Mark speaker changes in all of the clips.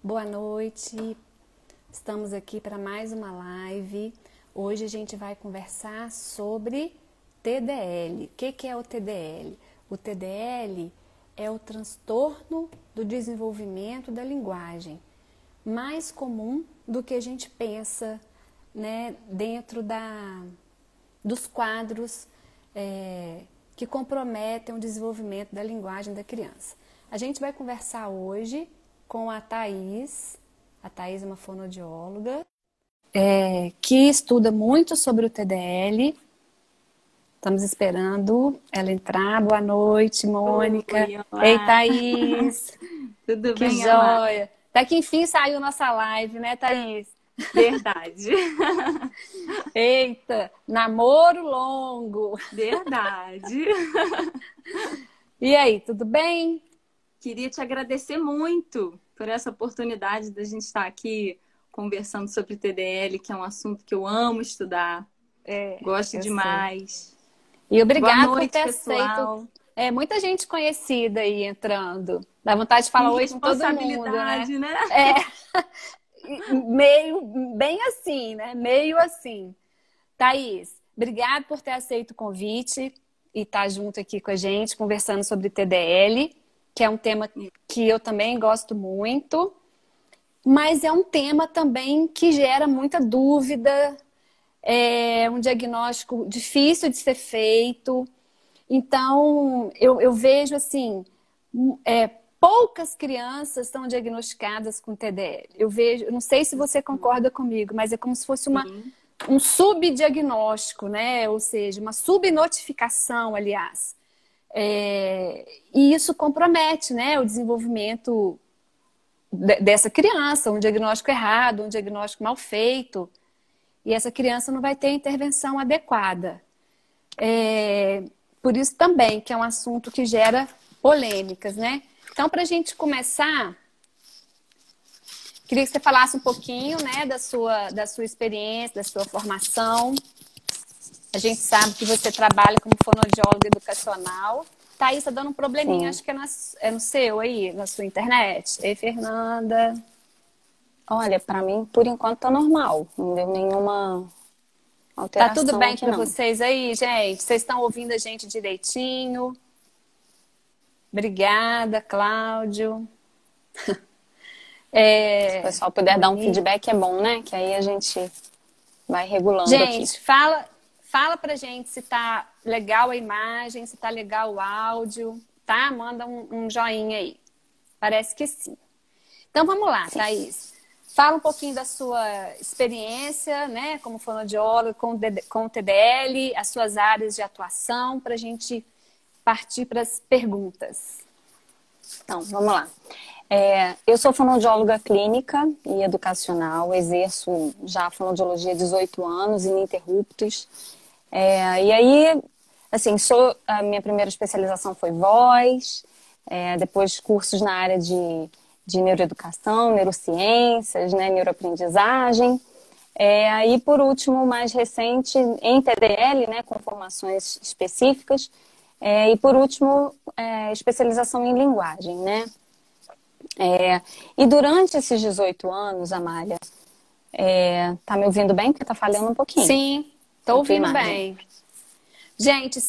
Speaker 1: Boa noite, estamos aqui para mais uma live. Hoje a gente vai conversar sobre TDL. O que é o TDL? O TDL é o transtorno do desenvolvimento da linguagem, mais comum do que a gente pensa, né, dentro dos quadros que comprometem o desenvolvimento da linguagem da criança. A gente vai conversar hoje com a Thaís. A Thaís é uma fonoaudióloga que estuda muito sobre o TDL. Estamos esperando ela entrar. Boa noite, Mônica.
Speaker 2: Oi, olá.
Speaker 1: Ei, Thaís.
Speaker 2: Tudo
Speaker 1: Que
Speaker 2: bem,
Speaker 1: joia. Até que enfim saiu nossa live, né, Thaís?
Speaker 2: Verdade.
Speaker 1: Eita, namoro longo.
Speaker 2: Verdade.
Speaker 1: E aí, tudo bem?
Speaker 2: Queria te agradecer muito por essa oportunidade da gente estar aqui conversando sobre TDL, que é um assunto que eu amo estudar. Gosto
Speaker 1: Eu
Speaker 2: demais.
Speaker 1: sei. E obrigada
Speaker 2: Boa noite,
Speaker 1: por ter
Speaker 2: pessoal.
Speaker 1: aceito. Muita gente conhecida aí entrando. Dá vontade de falar
Speaker 2: Que
Speaker 1: oi com todo mundo, né?
Speaker 2: responsabilidade, né?
Speaker 1: Meio, bem assim, né? Meio assim. Thaís, obrigada por ter aceito o convite e estar junto aqui com a gente, conversando sobre TDL, que é um tema que eu também gosto muito, mas é um tema também que gera muita dúvida, é um diagnóstico difícil de ser feito. Então, eu vejo assim, poucas crianças estão diagnosticadas com TDL. Eu não sei se você concorda comigo, mas é como se fosse um subdiagnóstico, né? Ou seja, uma subnotificação, aliás. E isso compromete, né, o desenvolvimento dessa criança, um diagnóstico errado, um diagnóstico mal feito, e essa criança não vai ter a intervenção adequada. Por isso também que é um assunto que gera polêmicas, né? Então, para a gente começar, queria que você falasse um pouquinho, né, da sua experiência, da sua formação. A gente sabe que você trabalha como fonoaudióloga educacional. Thaís, está dando um probleminha,
Speaker 3: Sim.
Speaker 1: acho que é no seu aí, na sua internet. Ei, Fernanda.
Speaker 3: Olha, pra mim, por enquanto, tá normal. Não deu nenhuma
Speaker 1: Tá tudo
Speaker 3: alteração
Speaker 1: bem
Speaker 3: aqui,
Speaker 1: para
Speaker 3: não.
Speaker 1: vocês aí, gente? Vocês estão ouvindo a gente direitinho? Obrigada, Cláudio.
Speaker 3: Se o pessoal puder dar um
Speaker 1: Monique.
Speaker 3: feedback, é bom, né? Que aí a gente vai regulando aqui.
Speaker 1: Gente, fala pra gente se tá legal a imagem, se tá legal o áudio, tá? Manda um joinha aí. Parece que sim. Então vamos lá, Thaís. Fala um pouquinho da sua experiência, né, como fonoaudióloga com o TDL, as suas áreas de atuação, para a gente partir para as perguntas.
Speaker 3: Então, vamos lá. Eu sou fonoaudióloga clínica e educacional, exerço já a fonoaudiologia há 18 anos, ininterruptos. E aí, assim, a minha primeira especialização foi voz, depois cursos na área de neuroeducação, neurociências, né, neuroaprendizagem. Aí, por último, mais recente, em TDL, né, com formações específicas. E, por último, especialização em linguagem, né? E durante esses 18 anos, Amália, tá me ouvindo bem? Porque tá falhando um pouquinho.
Speaker 1: Sim, tô ouvindo
Speaker 3: imagem.
Speaker 1: bem. Gente,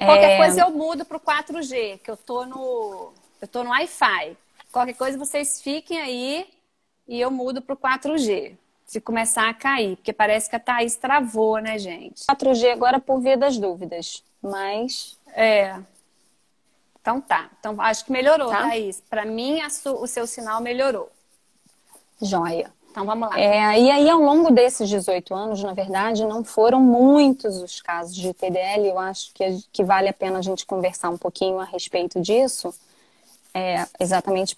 Speaker 1: qualquer coisa eu mudo pro 4G, que eu tô no Wi-Fi. Qualquer coisa vocês fiquem aí e eu mudo pro 4G. Se começar a cair, porque parece que a Thaís travou, né, gente?
Speaker 3: 4G agora por via das dúvidas, mas...
Speaker 1: Então tá. Então acho que melhorou,
Speaker 3: Tá?
Speaker 1: Thaís. Para mim, o seu sinal melhorou.
Speaker 3: Joia.
Speaker 1: Então vamos lá.
Speaker 3: E aí, ao longo desses 18 anos, na verdade, não foram muitos os casos de TDL. Eu acho que vale a pena a gente conversar um pouquinho a respeito disso. Exatamente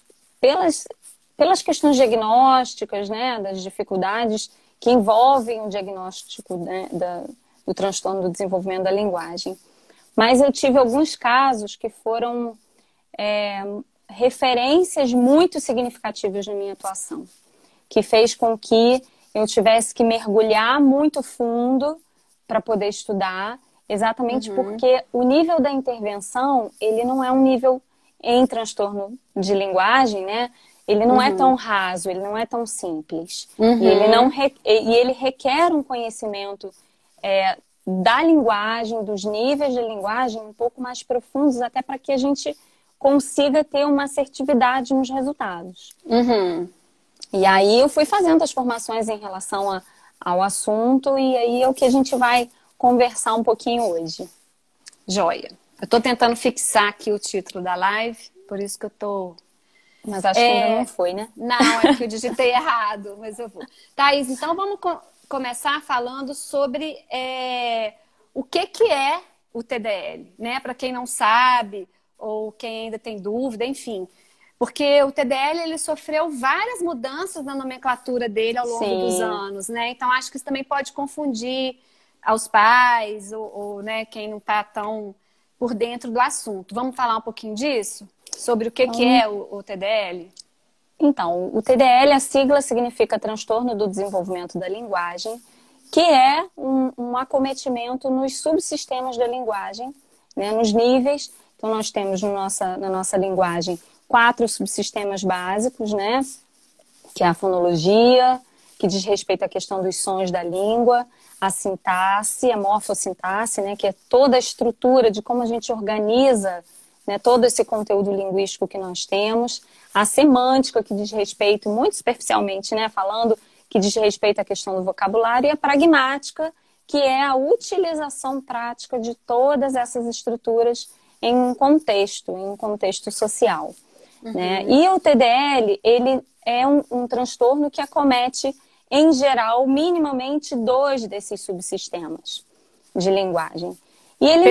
Speaker 3: pelas questões diagnósticas, né, das dificuldades que envolvem o diagnóstico, né, do transtorno do desenvolvimento da linguagem. Mas eu tive alguns casos que foram referências muito significativas na minha atuação, que fez com que eu tivesse que mergulhar muito fundo para poder estudar, exatamente porque o nível da intervenção, ele não é um nível em transtorno de linguagem, né? ele não é tão raso, ele não é tão simples. E ele, ele requer um conhecimento da linguagem, dos níveis de linguagem um pouco mais profundos, até para que a gente consiga ter uma assertividade nos resultados. E aí eu fui fazendo as formações em relação ao assunto, e aí é o que a gente vai conversar um pouquinho hoje.
Speaker 1: Joia. Eu tô tentando fixar aqui o título da live, por isso que eu tô...
Speaker 3: Mas acho que ainda não foi, né?
Speaker 1: Não, é que eu digitei errado, mas eu vou. Thaís, então vamos começar falando sobre o que é o TDL, né? Para quem não sabe, ou quem ainda tem dúvida, enfim. Porque o TDL, ele sofreu várias mudanças na nomenclatura dele ao longo dos anos, né? Então, acho que isso também pode confundir aos pais ou né, quem não está tão por dentro do assunto. Vamos falar um pouquinho disso? Sobre o que é o TDL?
Speaker 3: Então, o TDL, a sigla significa Transtorno do Desenvolvimento da Linguagem, que é um acometimento nos subsistemas da linguagem, né, nos níveis. Então, nós temos na nossa linguagem 4 subsistemas básicos, né? Que é a fonologia, que diz respeito à questão dos sons da língua, a sintaxe, a morfossintaxe, né? Que é toda a estrutura de como a gente organiza, né, todo esse conteúdo linguístico que nós temos, a semântica, que diz respeito, muito superficialmente, né, falando, que diz respeito à questão do vocabulário, e a pragmática, que é a utilização prática de todas essas estruturas em um contexto social. Né? E o TDL, ele é um transtorno que acomete, em geral, minimamente 2 desses subsistemas de linguagem. E ele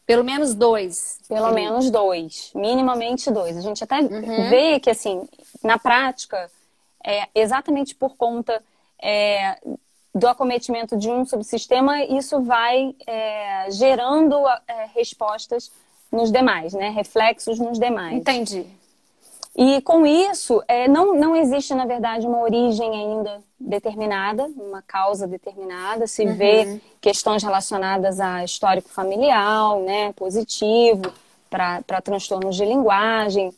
Speaker 1: Pelo menos 2.
Speaker 3: Pelo menos 2, minimamente 2. A gente até vê que, assim, na prática, exatamente por conta do acometimento de um subsistema, isso vai gerando respostas nos demais, né? Reflexos nos demais.
Speaker 1: Entendi.
Speaker 3: E com isso, não existe, na verdade, uma origem ainda determinada, uma causa determinada. Se vê questões relacionadas a histórico familiar, né, positivo, para transtornos de linguagem,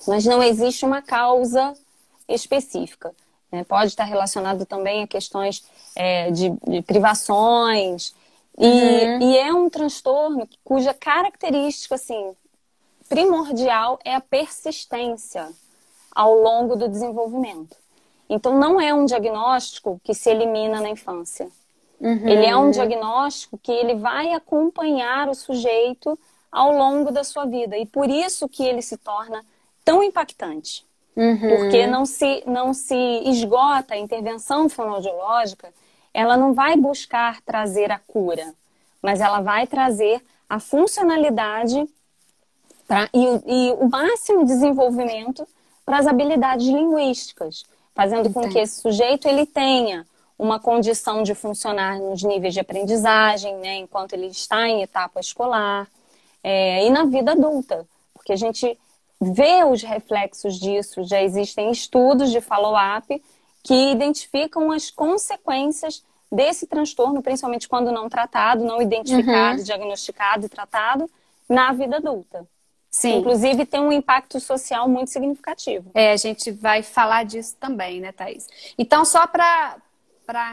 Speaker 3: mas não existe uma causa específica. Né? Pode estar relacionado também a questões de privações. E é um transtorno cuja característica, assim, primordial é a persistência ao longo do desenvolvimento. Então, não é um diagnóstico que se elimina na infância. Ele é um diagnóstico que ele vai acompanhar o sujeito ao longo da sua vida. E por isso que ele se torna tão impactante. Porque não se esgota a intervenção fonoaudiológica, ela não vai buscar trazer a cura, mas ela vai trazer a funcionalidade e o máximo desenvolvimento para as habilidades linguísticas, fazendo com que esse sujeito ele tenha uma condição de funcionar nos níveis de aprendizagem, né, enquanto ele está em etapa escolar, e na vida adulta, porque a gente vê os reflexos disso, já existem estudos de follow-up que identificam as consequências desse transtorno, principalmente quando não tratado, não identificado, diagnosticado e tratado, na vida adulta.
Speaker 1: Sim.
Speaker 3: Inclusive tem um impacto social muito significativo.
Speaker 1: A gente vai falar disso também, né, Thaís? Então, só para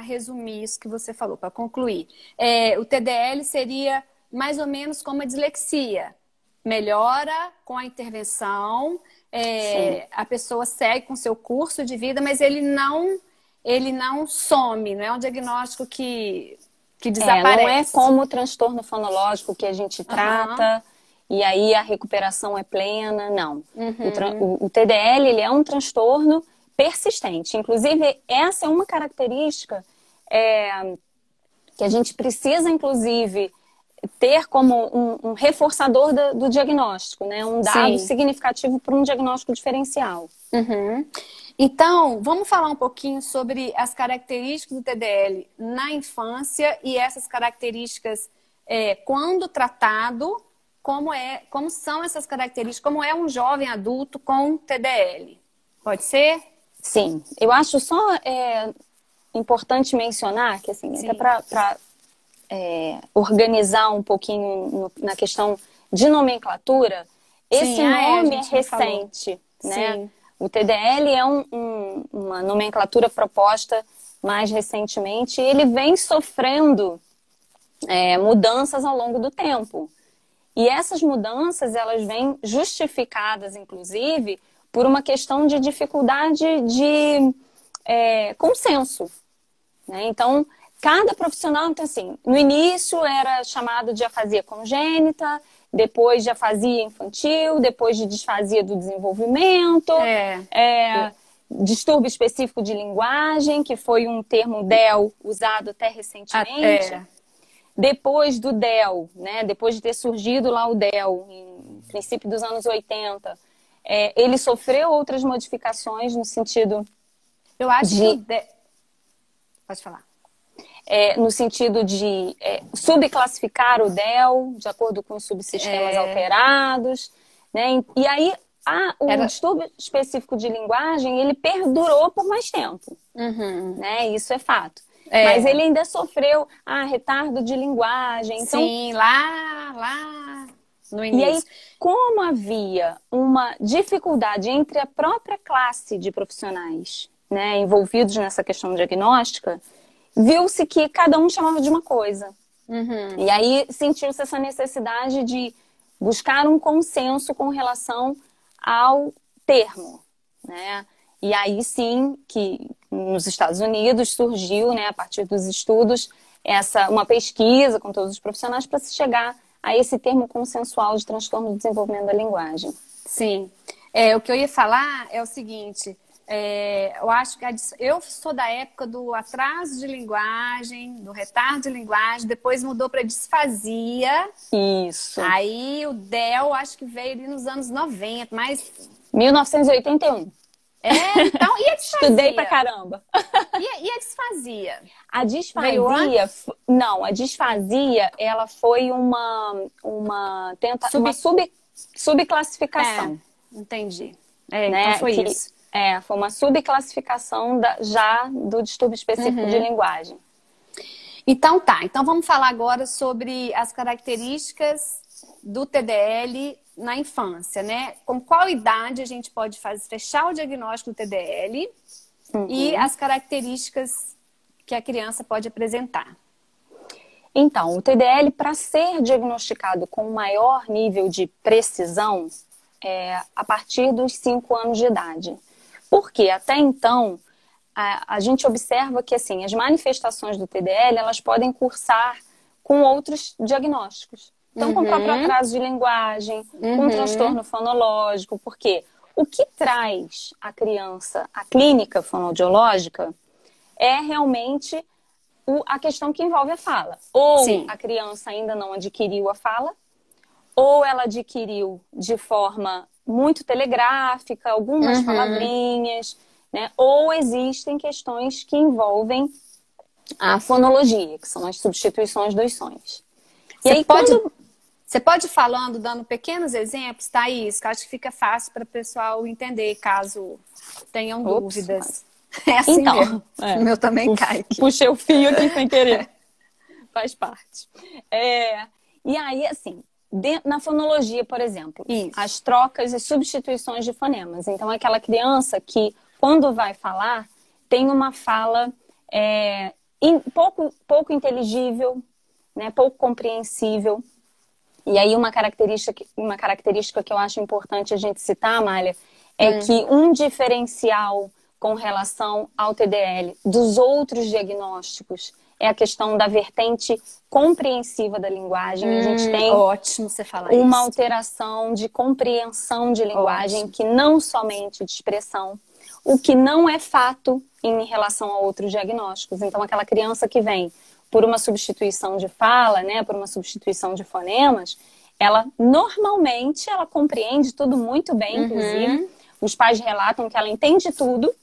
Speaker 1: resumir isso que você falou, para concluir, o TDL seria mais ou menos como a dislexia. Melhora com a intervenção, a pessoa segue com seu curso de vida, mas ele não some, não é um diagnóstico que desaparece.
Speaker 3: Não é como o transtorno fonológico que a gente trata e aí a recuperação é plena, não. O TDL, ele é um transtorno persistente. Inclusive, essa é uma característica que a gente precisa, inclusive, ter como um reforçador do diagnóstico, né? Um dado significativo para um diagnóstico diferencial.
Speaker 1: Então, vamos falar um pouquinho sobre as características do TDL na infância e essas características quando tratado, como são essas características, como é um jovem adulto com TDL. Pode ser?
Speaker 3: Sim. Eu acho só importante mencionar que, assim, até para organizar um pouquinho na questão de nomenclatura, esse nome é recente, né? O TDL é uma nomenclatura proposta mais recentemente e ele vem sofrendo mudanças ao longo do tempo. E essas mudanças, elas vêm justificadas, inclusive, por uma questão de dificuldade de consenso, né? Então, cada profissional, então assim, no início era chamado de afasia congênita, depois de afasia infantil, depois de disfasia do desenvolvimento, distúrbio específico de linguagem, que foi um termo DEL usado até recentemente. Depois do DEL, né, depois de ter surgido lá o DEL, em princípio dos anos 80, ele sofreu outras modificações no sentido...
Speaker 1: Eu acho que... Pode falar.
Speaker 3: No sentido de subclassificar o DEL de acordo com os subsistemas alterados, né? E aí o distúrbio específico de linguagem, ele perdurou por mais tempo, né? Isso é fato. Mas ele ainda sofreu retardo de linguagem. Então,
Speaker 1: sim, lá no início.
Speaker 3: E aí, como havia uma dificuldade entre a própria classe de profissionais, né, envolvidos nessa questão diagnóstica, viu-se que cada um chamava de uma coisa. E aí sentiu-se essa necessidade de buscar um consenso com relação ao termo, né? E aí sim que nos Estados Unidos surgiu, né, a partir dos estudos, uma pesquisa com todos os profissionais para se chegar a esse termo consensual de transtorno do desenvolvimento da linguagem.
Speaker 1: Sim. O que eu ia falar é o seguinte... eu acho que eu sou da época do atraso de linguagem, do retardo de linguagem, depois mudou para disfasia.
Speaker 3: Isso.
Speaker 1: Aí o DEL acho que veio ali nos anos 90, mas...
Speaker 3: 1981.
Speaker 1: Então, e a disfasia?
Speaker 3: Estudei pra caramba.
Speaker 1: E a disfasia?
Speaker 3: A disfasia... Não, a disfasia, ela foi uma subclassificação.
Speaker 1: Entendi.
Speaker 3: Né?
Speaker 1: Então foi isso.
Speaker 3: Foi uma subclassificação já do distúrbio específico de linguagem.
Speaker 1: Então tá, então vamos falar agora sobre as características do TDL na infância, né? Com qual idade a gente pode fechar o diagnóstico do TDL e as características que a criança pode apresentar.
Speaker 3: Então, o TDL, para ser diagnosticado com maior nível de precisão, a partir dos 5 anos de idade. Porque até então, a gente observa que assim, as manifestações do TDL, elas podem cursar com outros diagnósticos. Então, com o próprio atraso de linguagem, com transtorno fonológico, porque o que traz a criança à clínica fonoaudiológica é realmente a questão que envolve a fala. Ou a criança ainda não adquiriu a fala, ou ela adquiriu de forma muito telegráfica, algumas palavrinhas, né? Ou existem questões que envolvem a fonologia, que são as substituições dos sons.
Speaker 1: Você pode ir falando, dando pequenos exemplos, Thaís, que eu acho que fica fácil para o pessoal entender, caso tenham dúvidas. É assim
Speaker 3: então,
Speaker 1: mesmo. O meu também cai aqui.
Speaker 3: Puxei o fio aqui sem querer. Faz parte. E aí, assim, na fonologia, por exemplo, as trocas e substituições de fonemas. Então, aquela criança que, quando vai falar, tem uma fala pouco inteligível, né, pouco compreensível. E aí, uma característica que eu acho importante a gente citar, Amália, é que um diferencial com relação ao TDL dos outros diagnósticos é a questão da vertente compreensiva da linguagem. A gente tem
Speaker 1: ótimo você falar
Speaker 3: uma
Speaker 1: isso.
Speaker 3: alteração de compreensão de linguagem que não somente de expressão, o que não é fato em relação a outros diagnósticos. Então, aquela criança que vem por uma substituição de fala, né, por uma substituição de fonemas, ela normalmente ela compreende tudo muito bem, inclusive. Os pais relatam que ela entende tudo,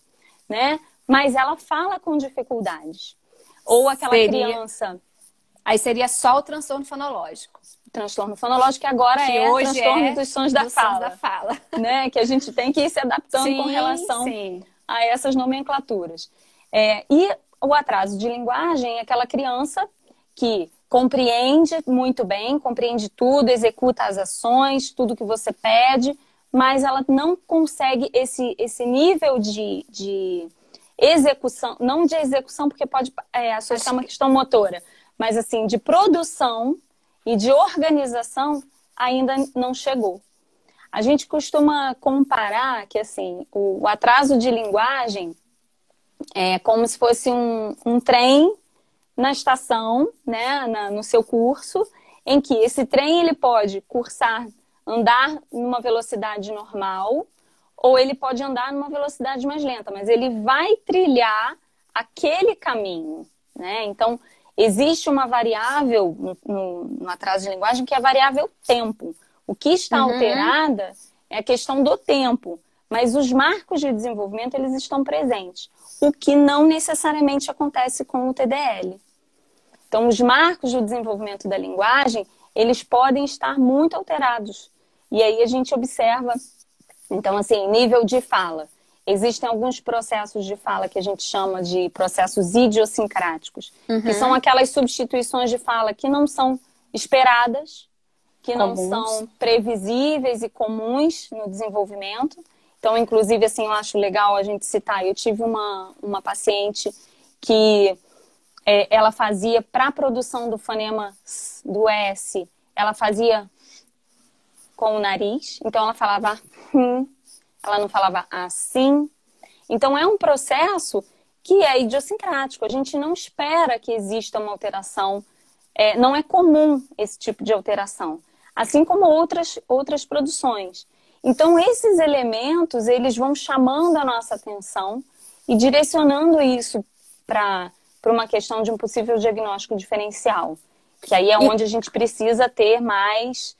Speaker 3: né, mas ela fala com dificuldades. Ou aquela criança...
Speaker 1: Aí seria só o transtorno fonológico.
Speaker 3: Transtorno fonológico que agora que é hoje transtorno dos sons da fala. Né? Que a gente tem que ir se adaptando com relação a essas nomenclaturas. E o atraso de linguagem é aquela criança que compreende muito bem, compreende tudo, executa as ações, tudo que você pede, mas ela não consegue esse nível de execução, não de execução, porque pode associar uma questão motora, mas assim, de produção e de organização ainda não chegou. A gente costuma comparar que assim, o atraso de linguagem é como se fosse um trem na estação, né, no seu curso, em que esse trem ele pode andar numa velocidade normal, ou ele pode andar numa velocidade mais lenta, mas ele vai trilhar aquele caminho, né? Então, existe uma variável no atraso de linguagem que é a variável tempo. O que está alterada é a questão do tempo, mas os marcos de desenvolvimento eles estão presentes, o que não necessariamente acontece com o TDL. Então, os marcos do desenvolvimento da linguagem, eles podem estar muito alterados. E aí a gente observa, então, assim, nível de fala. Existem alguns processos de fala que a gente chama de processos idiosincráticos, que são aquelas substituições de fala que não são esperadas, que não são previsíveis e comuns no desenvolvimento. Então, inclusive, assim, eu acho legal a gente citar. Eu tive uma paciente que ela fazia, para a produção do fonema do S, ela fazia com o nariz. Então, ela falava ela não falava assim. Então, é um processo que é idiosincrático. A gente não espera que exista uma alteração. Não é comum esse tipo de alteração. Assim como outras produções. Então, esses elementos, eles vão chamando a nossa atenção e direcionando isso para uma questão de um possível diagnóstico diferencial. Que aí é onde a gente precisa ter mais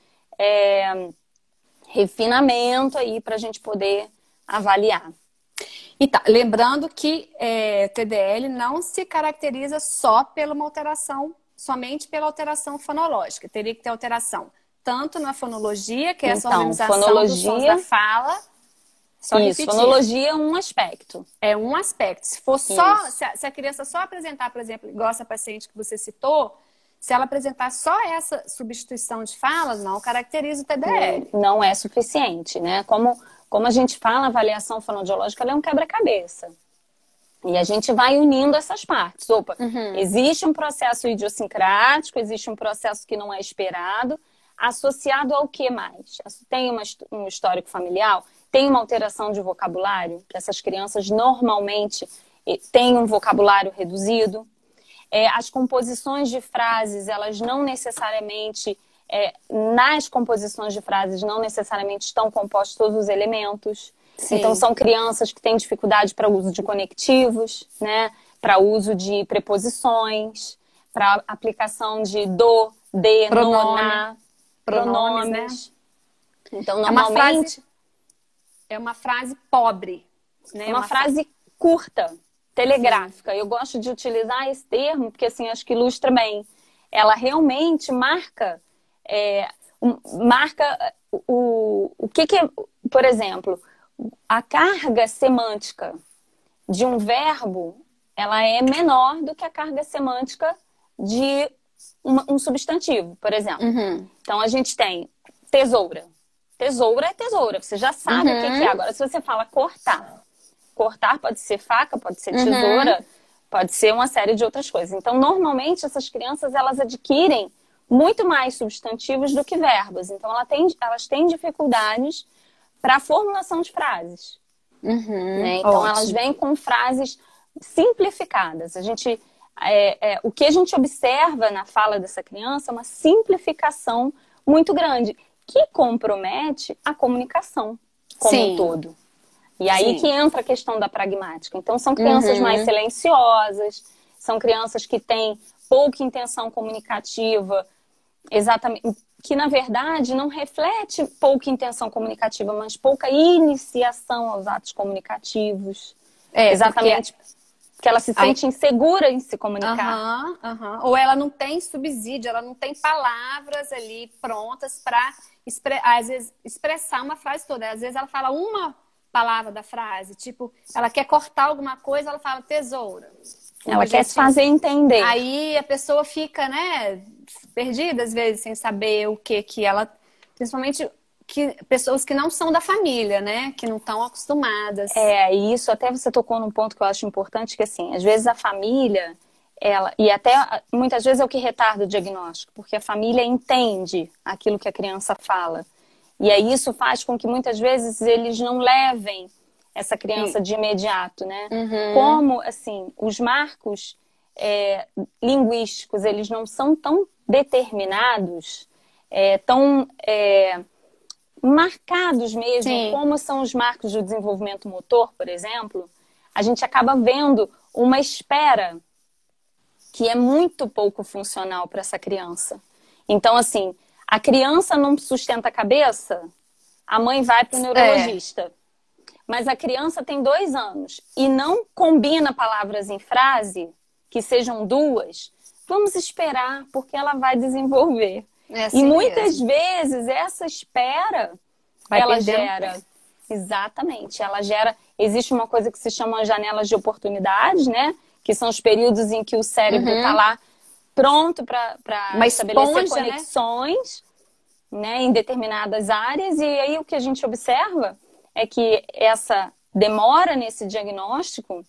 Speaker 3: refinamento aí para a gente poder avaliar.
Speaker 1: E tá, lembrando que o TDL não se caracteriza só pela uma alteração, somente pela alteração fonológica. Teria que ter alteração tanto na fonologia, que é essa organização dos sons da fala. Só
Speaker 3: isso,
Speaker 1: repetir.
Speaker 3: Fonologia é um aspecto.
Speaker 1: É um aspecto. Se for só, se a criança só apresentar, por exemplo, igual essa paciente que você citou, se ela apresentar só essa substituição de fala, não caracteriza o TDL.
Speaker 3: Não é suficiente, né? Como a gente fala, a avaliação fonoaudiológica ela é um quebra-cabeça. E a gente vai unindo essas partes. Existe um processo idiosincrático, existe um processo que não é esperado, associado ao que mais? Tem um histórico familiar? Tem uma alteração de vocabulário? Que essas crianças normalmente têm um vocabulário reduzido. As composições de frases, elas não necessariamente... nas composições de frases, não necessariamente estão compostos todos os elementos. Sim. Então, são crianças que têm dificuldade para o uso de conectivos, né? Para o uso de preposições, para aplicação de do, de, no, na... pronomes, né? Então, normalmente...
Speaker 1: É uma frase pobre. Né?
Speaker 3: Uma frase curta, telegráfica. Sim. Eu gosto de utilizar esse termo, porque assim, acho que ilustra bem. Ela realmente marca... o que é... Por exemplo, a carga semântica de um verbo, ela é menor do que a carga semântica de um substantivo, por exemplo. Então, a gente tem tesoura. Tesoura é tesoura. Você já sabe o que é. Agora, se você fala cortar. Cortar pode ser faca, pode ser tesoura, pode ser uma série de outras coisas. Então, normalmente, essas crianças, elas adquirem muito mais substantivos do que verbos. Então, elas têm dificuldades para a formulação de frases. Né? Então, elas vêm com frases simplificadas. O que a gente observa na fala dessa criança é uma simplificação muito grande, que compromete a comunicação como um todo. E aí que entra a questão da pragmática. Então, são crianças mais silenciosas, são crianças que têm pouca intenção comunicativa, exatamente, que na verdade não reflete pouca intenção comunicativa, mas pouca iniciação aos atos comunicativos. Exatamente. Porque ela se sente insegura em se comunicar.
Speaker 1: Ou ela não tem subsídio, ela não tem palavras ali prontas para, às vezes, expressar uma frase toda. Às vezes ela fala uma palavra da frase, tipo, ela quer cortar alguma coisa, ela fala tesoura.
Speaker 3: Ela quer se fazer entender.
Speaker 1: Aí a pessoa fica, né, perdida às vezes, sem saber o que ela... Principalmente pessoas que não são da família, né? Que não estão acostumadas.
Speaker 3: E isso até você tocou num ponto que eu acho importante, que assim, às vezes a família, e até muitas vezes é o que retarda o diagnóstico, porque a família entende aquilo que a criança fala. E aí isso faz com que muitas vezes eles não levem essa criança de imediato, né? Como, assim, os marcos linguísticos, eles não são tão determinados, tão marcados mesmo, como são os marcos do desenvolvimento motor, por exemplo, a gente acaba vendo uma espera que é muito pouco funcional para essa criança. Então, assim, a criança não sustenta a cabeça, a mãe vai para o neurologista. Mas a criança tem 2 anos e não combina palavras em frase, que sejam 2, vamos esperar, porque ela vai desenvolver.
Speaker 1: Assim
Speaker 3: e muitas vezes essa espera, ela gera... Exatamente, ela gera... Existe uma coisa que se chama janelas de oportunidades, né? Que são os períodos em que o cérebro está lá pronto para estabelecer conexões, né, em determinadas áreas. E aí o que a gente observa é que essa demora nesse diagnóstico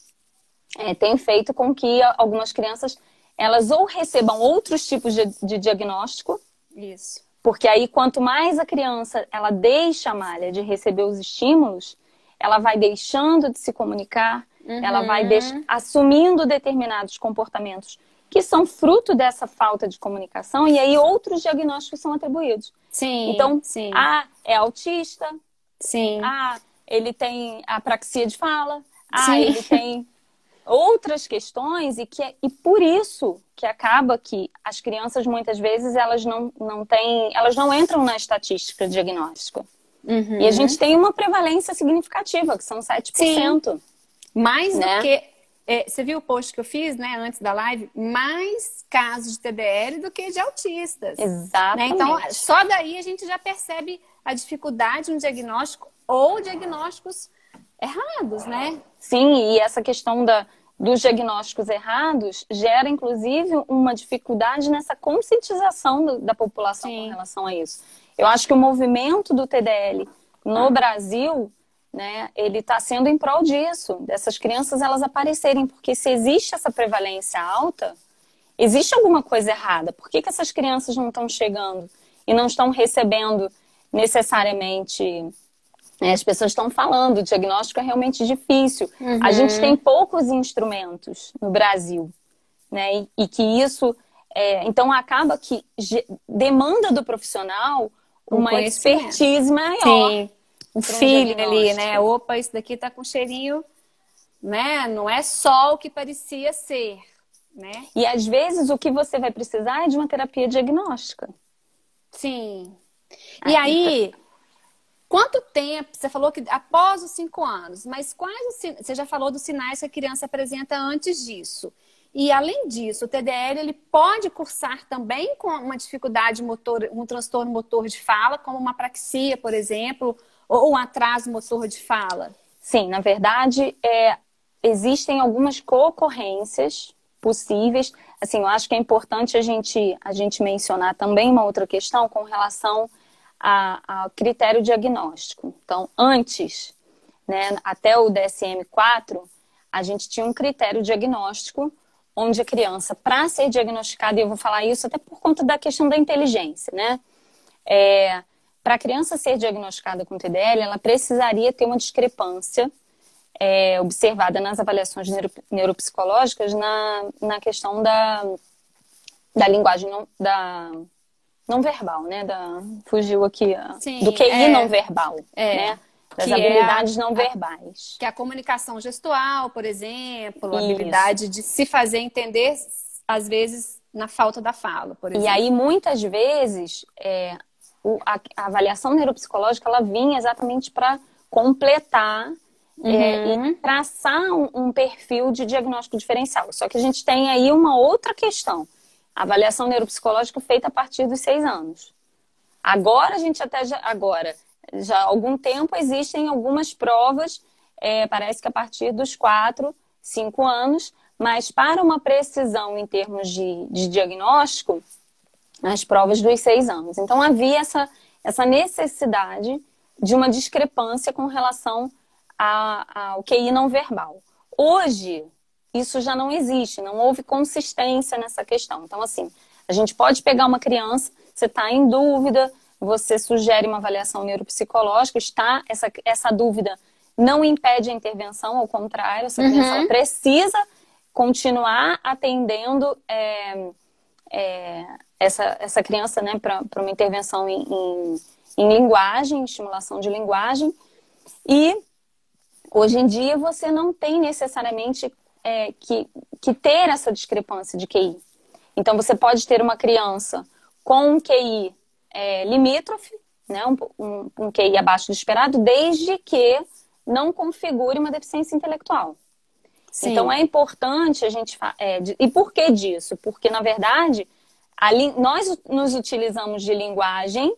Speaker 3: tem feito com que algumas crianças elas ou recebam outros tipos de diagnóstico.
Speaker 1: Isso.
Speaker 3: Porque aí quanto mais a criança ela deixa a malha de receber os estímulos, ela vai deixando de se comunicar, ela vai assumindo determinados comportamentos que são fruto dessa falta de comunicação, e aí outros diagnósticos são atribuídos. Então, é autista, ele tem apraxia de fala, ele tem outras questões, e por isso que acaba que as crianças, muitas vezes, elas não entram na estatística diagnóstica. E a gente tem uma prevalência significativa, que são 7%.
Speaker 1: Mais do que... você viu o post que eu fiz, né, antes da live? Mais casos de TDL do que de autistas.
Speaker 3: Exatamente.
Speaker 1: Né? Então, só daí a gente já percebe a dificuldade no diagnóstico ou diagnósticos errados, né?
Speaker 3: Sim, e essa questão dos diagnósticos errados gera, inclusive, uma dificuldade nessa conscientização da população com relação a isso. Eu acho que o movimento do TDL no Brasil, né, ele está sendo em prol disso, dessas crianças elas aparecerem, porque se existe essa prevalência alta, existe alguma coisa errada. Por que essas crianças não estão chegando e não estão recebendo necessariamente... As pessoas estão falando, o diagnóstico é realmente difícil. A gente tem poucos instrumentos no Brasil, né? E que isso... então, acaba que demanda do profissional uma expertise maior.
Speaker 1: Sim. Um feeling ali, né? Opa, isso daqui tá com cheirinho, né? Não é só o que parecia ser, né?
Speaker 3: E às vezes o que você vai precisar é de uma terapia diagnóstica.
Speaker 1: Sim. E aí, quanto tempo? Você falou que após os 5 anos, mas você já falou dos sinais que a criança apresenta antes disso. E além disso, o TDL ele pode cursar também com uma dificuldade motor, um transtorno motor de fala, como uma apraxia, por exemplo, ou um atraso motor de fala?
Speaker 3: Sim, na verdade, existem algumas co-ocorrências possíveis. Assim, eu acho que é importante a gente mencionar também uma outra questão com relação ao critério diagnóstico. Então, antes, né, até o DSM-4, a gente tinha um critério diagnóstico onde a criança, para ser diagnosticada, e eu vou falar isso até por conta da questão da inteligência, né? Para a criança ser diagnosticada com TDL, ela precisaria ter uma discrepância observada nas avaliações neuropsicológicas na questão da linguagem não verbal, né? Fugiu aqui do QI não verbal, né? Das habilidades não verbais.
Speaker 1: Que é a comunicação gestual, por exemplo, a habilidade de se fazer entender, às vezes, na falta da fala, por exemplo.
Speaker 3: E aí, muitas vezes, a avaliação neuropsicológica, ela vinha exatamente para completar e traçar um perfil de diagnóstico diferencial. Só que a gente tem aí uma outra questão. A avaliação neuropsicológica feita a partir dos 6 anos. Agora, já há algum tempo existem algumas provas, parece que a partir dos 4, 5 anos, mas para uma precisão em termos de diagnóstico, as provas dos 6 anos. Então havia essa essa necessidade de uma discrepância com relação ao QI não verbal. Hoje, isso já não existe, não houve consistência nessa questão. Então, assim, a gente pode pegar uma criança, você está em dúvida, você sugere uma avaliação neuropsicológica, essa dúvida não impede a intervenção, ao contrário, essa criança ela precisa continuar atendendo essa criança, né, para uma intervenção em linguagem, estimulação de linguagem. E hoje em dia você não tem necessariamente que ter essa discrepância de QI. Então você pode ter uma criança com um QI limítrofe, né, um QI abaixo do esperado, desde que não configure uma deficiência intelectual. Sim. Então é importante a gente... e por que disso? Porque, na verdade, nós nos utilizamos de linguagem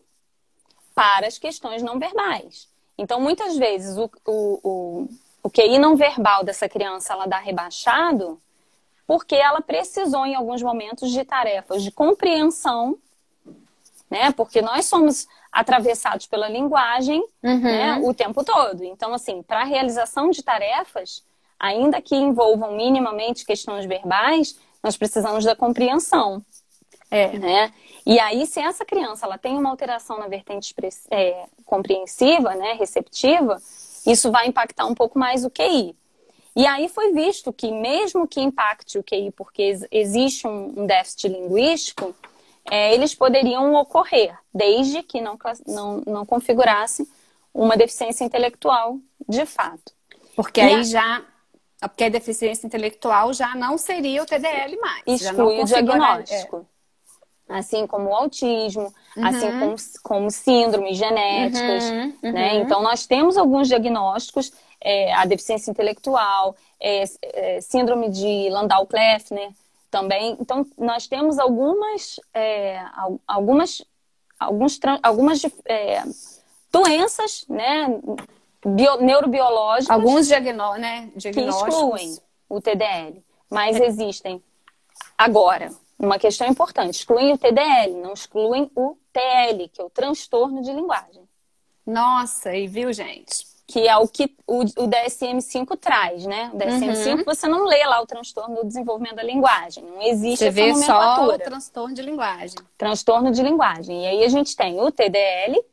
Speaker 3: para as questões não verbais. Então, muitas vezes, o QI não verbal dessa criança ela dá rebaixado porque ela precisou, em alguns momentos, de tarefas de compreensão, né? Porque nós somos atravessados pela linguagem, né, o tempo todo. Então, assim, para a realização de tarefas, ainda que envolvam minimamente questões verbais, nós precisamos da compreensão. Né? E aí, se essa criança ela tem uma alteração na vertente compreensiva, né, receptiva, isso vai impactar um pouco mais o QI. E aí foi visto que, mesmo que impacte o QI, porque existe um déficit linguístico, eles poderiam ocorrer, desde que não configurasse uma deficiência intelectual de fato.
Speaker 1: Porque porque a deficiência intelectual já não seria o TDL mais.
Speaker 3: Exclui o diagnóstico. Assim como o autismo, assim como síndromes genéticas, né? Então, nós temos alguns diagnósticos, a deficiência intelectual, síndrome de Landau-Kleffner também. Então, nós temos algumas doenças, né, neurobiológicas,
Speaker 1: alguns diagnósticos
Speaker 3: que excluem o TDL. Mas existem agora... Uma questão importante, excluem o TDL, não excluem o TL, que é o transtorno de linguagem.
Speaker 1: Nossa, e viu, gente?
Speaker 3: Que é o que o DSM-5 traz, né? O DSM-5 você não lê lá o transtorno do desenvolvimento da linguagem, não existe essa nomenclatura.
Speaker 1: Você vê só o transtorno de linguagem.
Speaker 3: Transtorno de linguagem. E aí a gente tem o TDL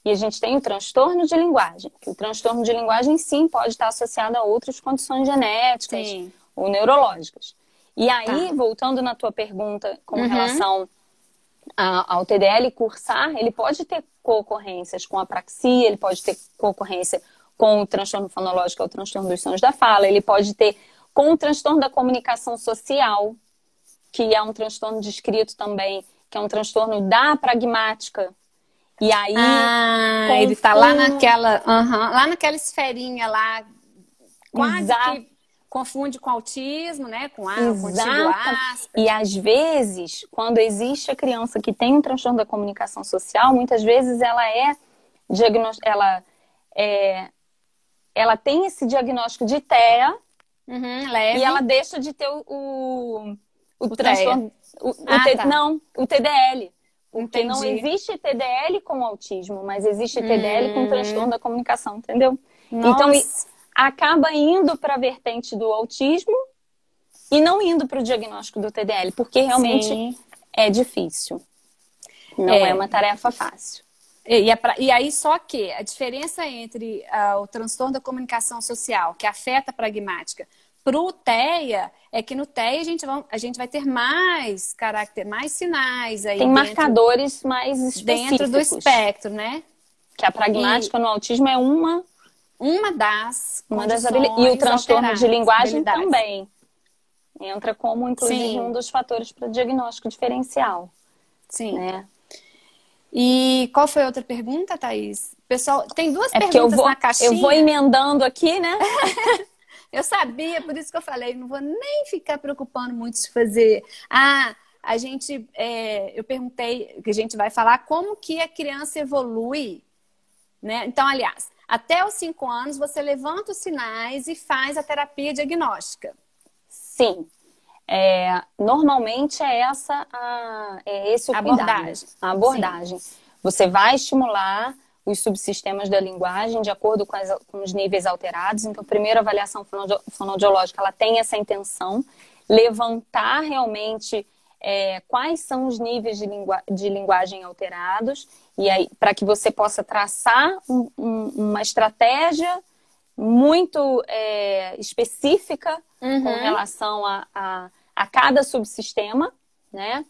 Speaker 3: e a gente tem o transtorno de linguagem. Que o transtorno de linguagem, sim, pode estar associado a outras condições genéticas ou neurológicas. E aí, voltando na tua pergunta com relação ao TDL, cursar, ele pode ter co-ocorrências com apraxia, ele pode ter co-ocorrência com o transtorno fonológico, que é o transtorno dos sons da fala, ele pode ter com o transtorno da comunicação social, que é um transtorno descrito também, que é um transtorno da pragmática. E aí...
Speaker 1: ele tá lá naquela esferinha lá, quase que... Confunde com autismo, né? Com contigo aspas.
Speaker 3: E às vezes, quando existe a criança que tem um transtorno da comunicação social, muitas vezes ela tem esse diagnóstico de TEA
Speaker 1: leve.
Speaker 3: E ela deixa de ter o transtorno. Não, o TDL. Porque não existe TDL com autismo, mas existe TDL com transtorno da comunicação, entendeu?
Speaker 1: Nossa.
Speaker 3: Então, acaba indo para a vertente do autismo e não indo para o diagnóstico do TDL, porque realmente é difícil. Não é uma tarefa fácil.
Speaker 1: E aí, só que a diferença entre o transtorno da comunicação social, que afeta a pragmática, para o TEA, é que no TEA a gente vai ter mais sinais. Aí
Speaker 3: tem marcadores mais específicos.
Speaker 1: Dentro do espectro, né?
Speaker 3: Que a pragmática no autismo é uma
Speaker 1: das
Speaker 3: habilidades. E o transtorno de linguagem também. Entra como, inclusive, um dos fatores para diagnóstico diferencial.
Speaker 1: Sim.
Speaker 3: Né?
Speaker 1: E qual foi a outra pergunta, Thaís? Pessoal, tem duas perguntas na caixinha.
Speaker 3: Eu vou emendando aqui, né?
Speaker 1: Eu sabia, por isso que eu falei, não vou nem ficar preocupando muito de fazer. Eu perguntei, que a gente vai falar como que a criança evolui, né? Então, aliás, até os 5 anos você levanta os sinais e faz a terapia diagnóstica.
Speaker 3: Sim. Normalmente é esse o cuidado, a abordagem. Você vai estimular os subsistemas da linguagem de acordo com os níveis alterados. Então, a primeira avaliação fonoaudiológica, ela tem essa intenção, levantar realmente quais são os níveis de linguagem alterados, e aí para que você possa traçar uma estratégia muito específica com relação a cada subsistema, né?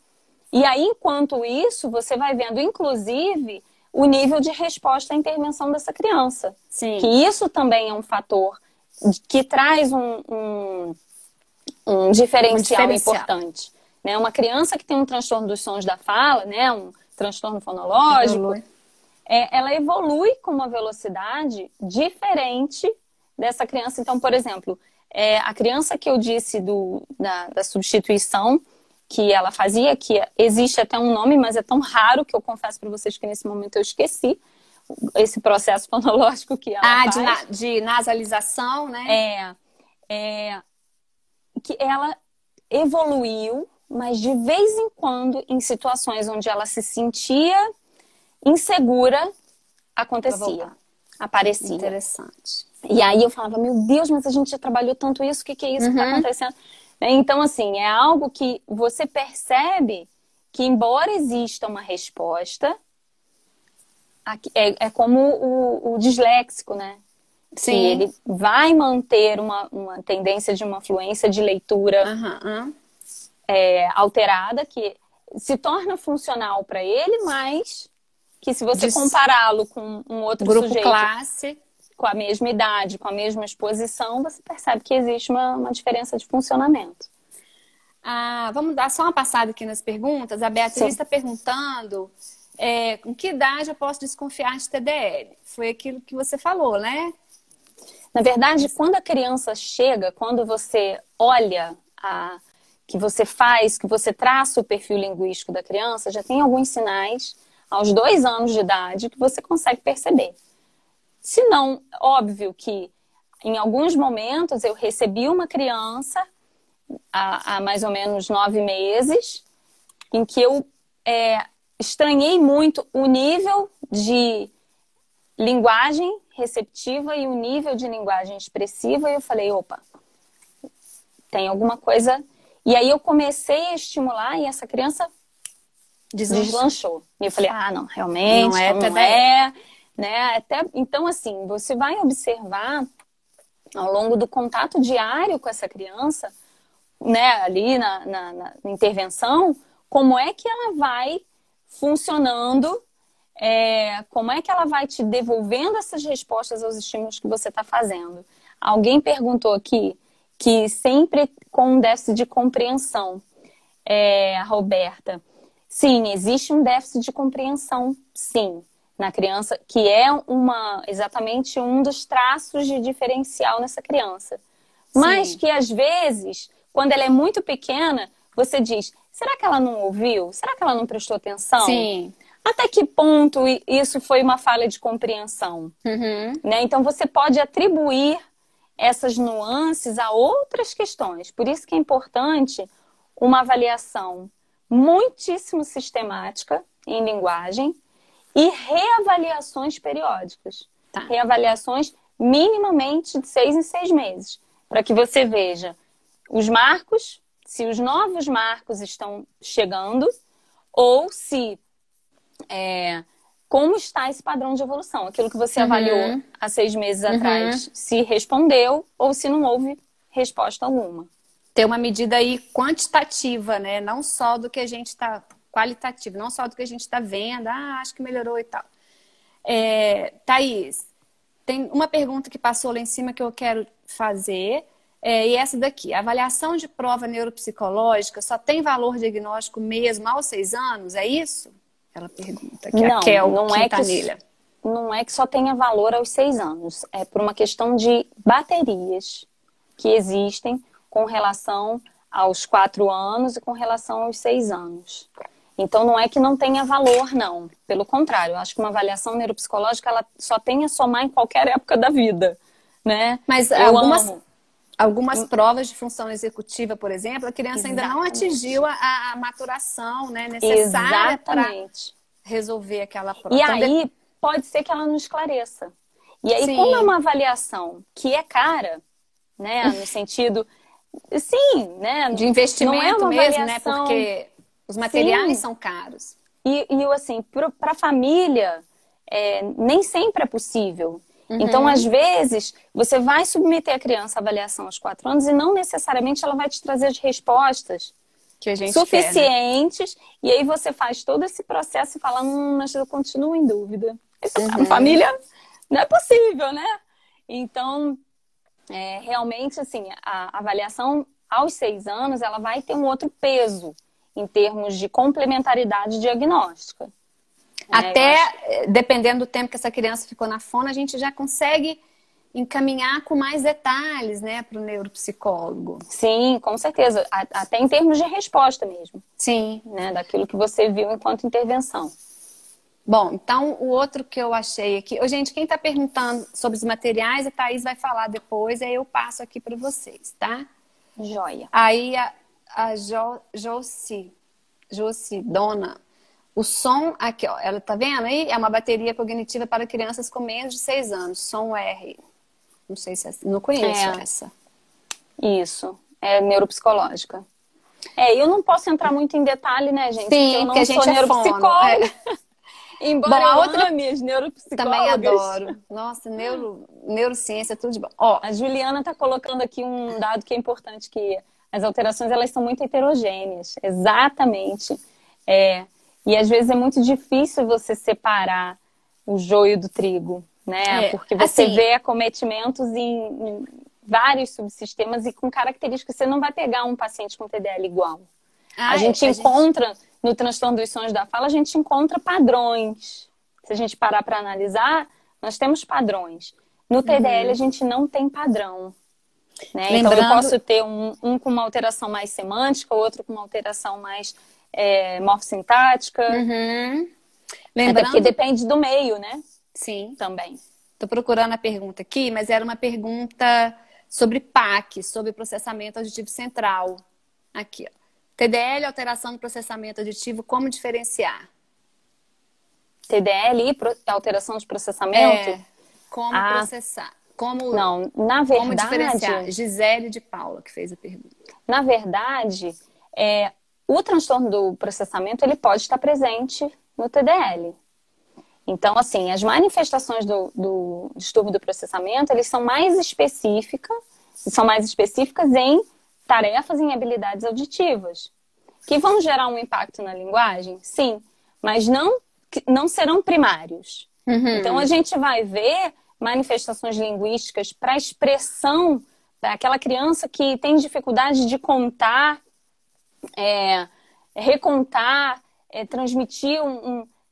Speaker 3: E aí, enquanto isso, você vai vendo, inclusive, o nível de resposta à intervenção dessa criança.
Speaker 1: Sim.
Speaker 3: Que isso também é um fator que traz um diferencial importante. Né? Uma criança que tem um transtorno dos sons da fala, né? Um transtorno fonológico, ela evolui com uma velocidade diferente dessa criança. Então, por exemplo, a criança que eu disse da substituição, que ela fazia, que existe até um nome, mas é tão raro que eu confesso para vocês que nesse momento eu esqueci esse processo fonológico que ela faz.
Speaker 1: De nasalização, né?
Speaker 3: Que ela evoluiu, mas de vez em quando, em situações onde ela se sentia insegura, aparecia.
Speaker 1: Interessante.
Speaker 3: E aí eu falava, meu Deus, mas a gente já trabalhou tanto isso, o que é isso que está acontecendo? Então, assim, é algo que você percebe que, embora exista uma resposta, é como o disléxico, né?
Speaker 1: Sim.
Speaker 3: Que ele vai manter uma tendência de uma fluência de leitura alterada, que se torna funcional para ele, mas que se você compará-lo com um outro
Speaker 1: grupo
Speaker 3: sujeito...
Speaker 1: classe...
Speaker 3: com a mesma idade, com a mesma exposição, você percebe que existe uma diferença de funcionamento.
Speaker 1: Vamos dar só uma passada aqui nas perguntas. A Beatriz está perguntando com que idade eu posso desconfiar de TDL? Foi aquilo que você falou, né?
Speaker 3: Na verdade, quando a criança chega, quando você olha que você traça o perfil linguístico da criança, já tem alguns sinais aos 2 anos de idade que você consegue perceber. Se não, óbvio que em alguns momentos eu recebi uma criança há mais ou menos 9 meses, em que eu estranhei muito o nível de linguagem receptiva e o nível de linguagem expressiva, e eu falei, opa, tem alguma coisa. E aí eu comecei a estimular e essa criança deslanchou. E eu falei, não, realmente não é. Né? Então, assim, você vai observar ao longo do contato diário com essa criança, né, ali na intervenção, como é que ela vai funcionando, como é que ela vai te devolvendo essas respostas aos estímulos que você está fazendo. Alguém perguntou aqui que sempre com um déficit de compreensão, a Roberta. Sim, existe um déficit de compreensão, sim, na criança, que é exatamente um dos traços de diferencial nessa criança. Sim. Mas que, às vezes, quando ela é muito pequena, você diz, será que ela não ouviu? Será que ela não prestou atenção?
Speaker 1: Sim.
Speaker 3: Até que ponto isso foi uma falha de compreensão? Né? Então, você pode atribuir essas nuances a outras questões. Por isso que é importante uma avaliação muitíssimo sistemática em linguagem, e reavaliações periódicas. Reavaliações minimamente de 6 em 6 meses. Para que você veja os marcos, se os novos marcos estão chegando, ou se como está esse padrão de evolução. Aquilo que você avaliou há 6 meses atrás, se respondeu ou se não houve resposta alguma.
Speaker 1: Ter uma medida aí quantitativa, né? Não só do que a gente está... qualitativo, não só do que a gente está vendo, acho que melhorou e tal. Thaís, tem uma pergunta que passou lá em cima que eu quero fazer, e essa daqui. A avaliação de prova neuropsicológica só tem valor diagnóstico mesmo aos 6 anos? É isso? Ela pergunta.
Speaker 3: Não é que só tenha valor aos 6 anos. É por uma questão de baterias que existem com relação aos 4 anos e com relação aos 6 anos. Então, não é que não tenha valor, não. Pelo contrário, eu acho que uma avaliação neuropsicológica ela só tem a somar em qualquer época da vida, né?
Speaker 1: Mas algumas provas de função executiva, por exemplo, a criança ainda não atingiu a maturação, né, necessária para... resolver aquela prova.
Speaker 3: E
Speaker 1: Então,
Speaker 3: aí, pode ser que ela não esclareça. E aí,
Speaker 1: Sim.
Speaker 3: como é uma avaliação que é cara, né? No sentido, sim, né?
Speaker 1: de investimento
Speaker 3: não é uma
Speaker 1: mesmo,
Speaker 3: avaliação...
Speaker 1: né? Porque os materiais
Speaker 3: Sim.
Speaker 1: são caros.
Speaker 3: E assim, para a família, nem sempre é possível. Então, às vezes, você vai submeter a criança à avaliação aos 4 anos e não necessariamente ela vai te trazer as respostas
Speaker 1: Que a gente
Speaker 3: suficientes.
Speaker 1: quer, né?
Speaker 3: E aí você faz todo esse processo e fala, mas eu continuo em dúvida. A família não é possível, né? Então, realmente, assim, a avaliação aos 6 anos, ela vai ter um outro peso em termos de complementaridade diagnóstica.
Speaker 1: Até, dependendo do tempo que essa criança ficou na fono, a gente já consegue encaminhar com mais detalhes, né, para o neuropsicólogo.
Speaker 3: Sim, com certeza. Até em termos de resposta mesmo.
Speaker 1: Sim.
Speaker 3: Né, daquilo que você viu enquanto intervenção.
Speaker 1: Bom, então o outro que eu achei aqui... Gente, quem está perguntando sobre os materiais, a Thaís vai falar depois, aí eu passo aqui para vocês, tá?
Speaker 3: Joia.
Speaker 1: Aí a Dona, o som aqui, ó, ela tá vendo aí? É uma bateria cognitiva para crianças com menos de 6 anos, som R. Não sei se não conheço essa.
Speaker 3: Isso, é neuropsicológica. Eu não posso entrar muito em detalhe, né, gente?
Speaker 1: Sim,
Speaker 3: eu não
Speaker 1: porque a gente
Speaker 3: sou
Speaker 1: é
Speaker 3: neuropsicóloga. Embora
Speaker 1: bom, a
Speaker 3: eu
Speaker 1: outra
Speaker 3: ame as neuropsicólogas.
Speaker 1: também adoro. Nossa, neurociência, tudo de bom. Ó,
Speaker 3: a Juliana tá colocando aqui um dado que é importante, que as alterações, elas são muito heterogêneas. Exatamente. E às vezes é muito difícil você separar o joio do trigo, né? Porque você
Speaker 1: assim,
Speaker 3: vê acometimentos em vários subsistemas e com características que você não vai pegar um paciente com TDL igual. A gente encontra, no transtorno dos sonhos da fala, a gente encontra padrões. Se a gente parar para analisar, nós temos padrões. No TDL, a gente não tem padrão. Né? Então, eu posso ter um com uma alteração mais semântica, outro com uma alteração mais morfossintática. Até porque depende do meio, né?
Speaker 1: Sim.
Speaker 3: Também.
Speaker 1: Estou procurando a pergunta aqui, mas era uma pergunta sobre PAC, sobre processamento auditivo central. Aqui, ó. TDL, alteração do processamento auditivo, como diferenciar?
Speaker 3: TDL e alteração de processamento?
Speaker 1: Como processar?
Speaker 3: Não, na verdade...
Speaker 1: Como diferenciar? Gisele de Paula que fez a pergunta.
Speaker 3: Na verdade, o transtorno do processamento, ele pode estar presente no TDL. Então, assim, as manifestações do distúrbio do processamento, eles são mais específicas em tarefas e habilidades auditivas, que vão gerar um impacto na linguagem, sim, mas não serão primários. Então, a gente vai ver manifestações linguísticas para expressão daquela criança que tem dificuldade de contar, recontar, transmitir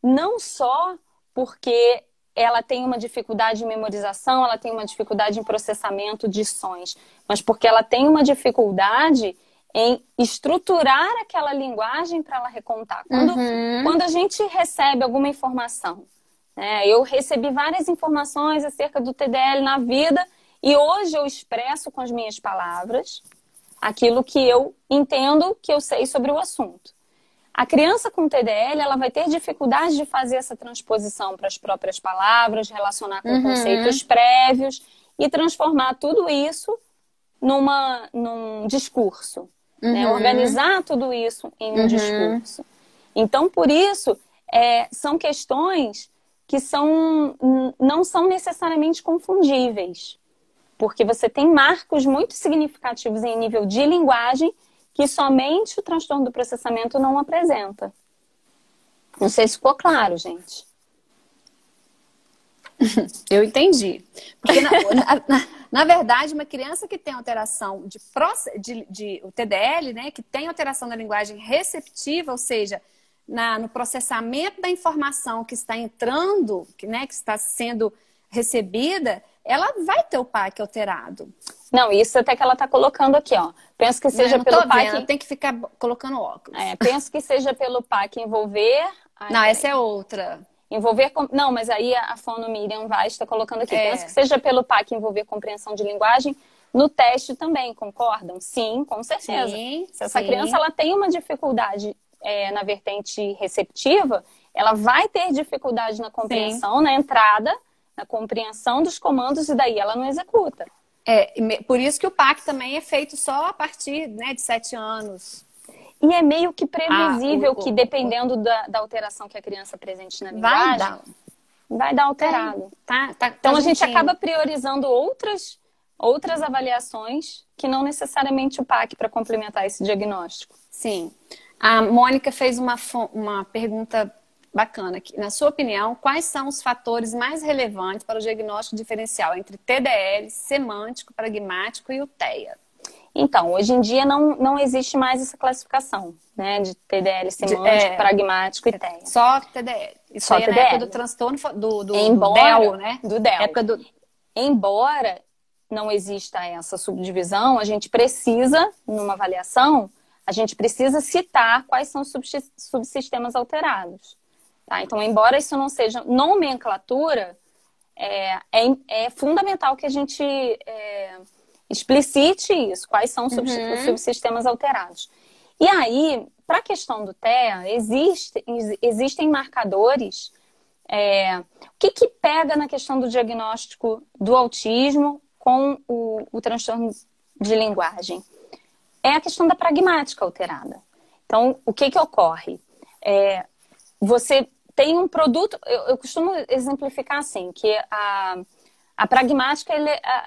Speaker 3: não só porque ela tem uma dificuldade em memorização, ela tem uma dificuldade em processamento de sons, mas porque ela tem uma dificuldade em estruturar aquela linguagem para ela recontar. Quando a gente recebe alguma informação, né? Eu recebi várias informações acerca do TDL na vida e hoje eu expresso com as minhas palavras aquilo que eu entendo, que eu sei sobre o assunto. A criança com TDL, ela vai ter dificuldade de fazer essa transposição para as próprias palavras, relacionar com conceitos prévios e transformar tudo isso num discurso. Né? Organizar tudo isso em um discurso. Então, por isso, são questões que não são necessariamente confundíveis. Porque você tem marcos muito significativos em nível de linguagem que somente o transtorno do processamento não apresenta. Não sei se ficou claro, gente.
Speaker 1: Eu entendi. Porque, na verdade, uma criança que tem alteração o TDL, né, que tem alteração da linguagem receptiva, ou seja, no processamento da informação que está entrando, que está sendo recebida, ela vai ter o PAC alterado.
Speaker 3: Não, isso até que ela está colocando aqui, ó. Penso que seja pelo PAC...
Speaker 1: Tem que ficar colocando óculos.
Speaker 3: Penso que seja pelo PAC envolver...
Speaker 1: Não, essa é outra.
Speaker 3: Não, mas aí a fono Miriam Vaz está colocando aqui. Penso que seja pelo PAC envolver compreensão de linguagem no teste também, concordam? Sim, com certeza.
Speaker 1: Sim,
Speaker 3: Se essa criança ela tem uma dificuldade na vertente receptiva, ela vai ter dificuldade na compreensão, na entrada, na compreensão dos comandos, e daí ela não executa.
Speaker 1: Por isso que o PAC também é feito só a partir, né, de 7 anos.
Speaker 3: E é meio que previsível que, dependendo da alteração que a criança apresente na linguagem, vai dar alterado. Então, a gente acaba priorizando outras avaliações que não necessariamente o PAC para complementar esse diagnóstico.
Speaker 1: Sim. A Mônica fez uma pergunta bacana aqui. Na sua opinião, quais são os fatores mais relevantes para o diagnóstico diferencial entre TDL, semântico, pragmático e o TEA?
Speaker 3: Então, hoje em dia não existe mais essa classificação, né, de TDL, semântico, pragmático e TEA.
Speaker 1: Só TDL. Isso
Speaker 3: só
Speaker 1: aí
Speaker 3: TDL.
Speaker 1: Na época do transtorno do
Speaker 3: DEL,
Speaker 1: né?
Speaker 3: Do DEL.
Speaker 1: Época do...
Speaker 3: Embora não exista essa subdivisão, a gente precisa, numa avaliação, a gente precisa citar quais são os subsistemas alterados. Tá? Então, embora isso não seja nomenclatura, é fundamental que a gente explicite isso, quais são os subsistemas alterados. E aí, para a questão do TEA, existem marcadores. O que pega na questão do diagnóstico do autismo com o transtorno de linguagem? É a questão da pragmática alterada. Então, o que ocorre? Você tem um produto, eu costumo exemplificar assim, que a pragmática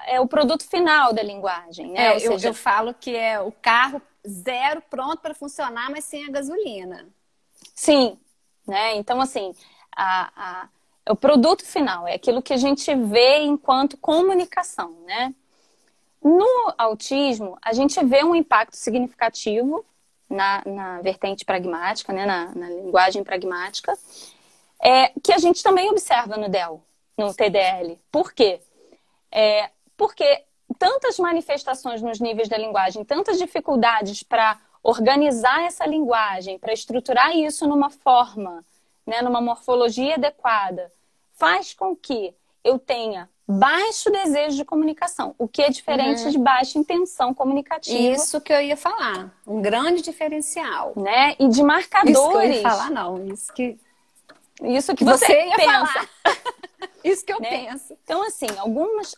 Speaker 3: é o produto final da linguagem, né? Ou seja,
Speaker 1: eu falo que é o carro zero pronto para funcionar, mas sem a gasolina.
Speaker 3: Sim, né? Então, assim, é o produto final, é aquilo que a gente vê enquanto comunicação, né? No autismo, a gente vê um impacto significativo na vertente pragmática, né? Na linguagem pragmática, que a gente também observa no DEL, no TDL. Por quê? Porque tantas manifestações nos níveis da linguagem, tantas dificuldades para organizar essa linguagem, para estruturar isso numa forma, né, numa morfologia adequada, faz com que eu tenha baixo desejo de comunicação, o que é diferente de baixa intenção comunicativa.
Speaker 1: Isso que eu ia falar, um grande diferencial.
Speaker 3: Né? E de marcadores.
Speaker 1: Isso que eu ia falar, não.
Speaker 3: Isso que você
Speaker 1: ia
Speaker 3: pensa.
Speaker 1: falar. Isso que eu penso.
Speaker 3: Então, assim,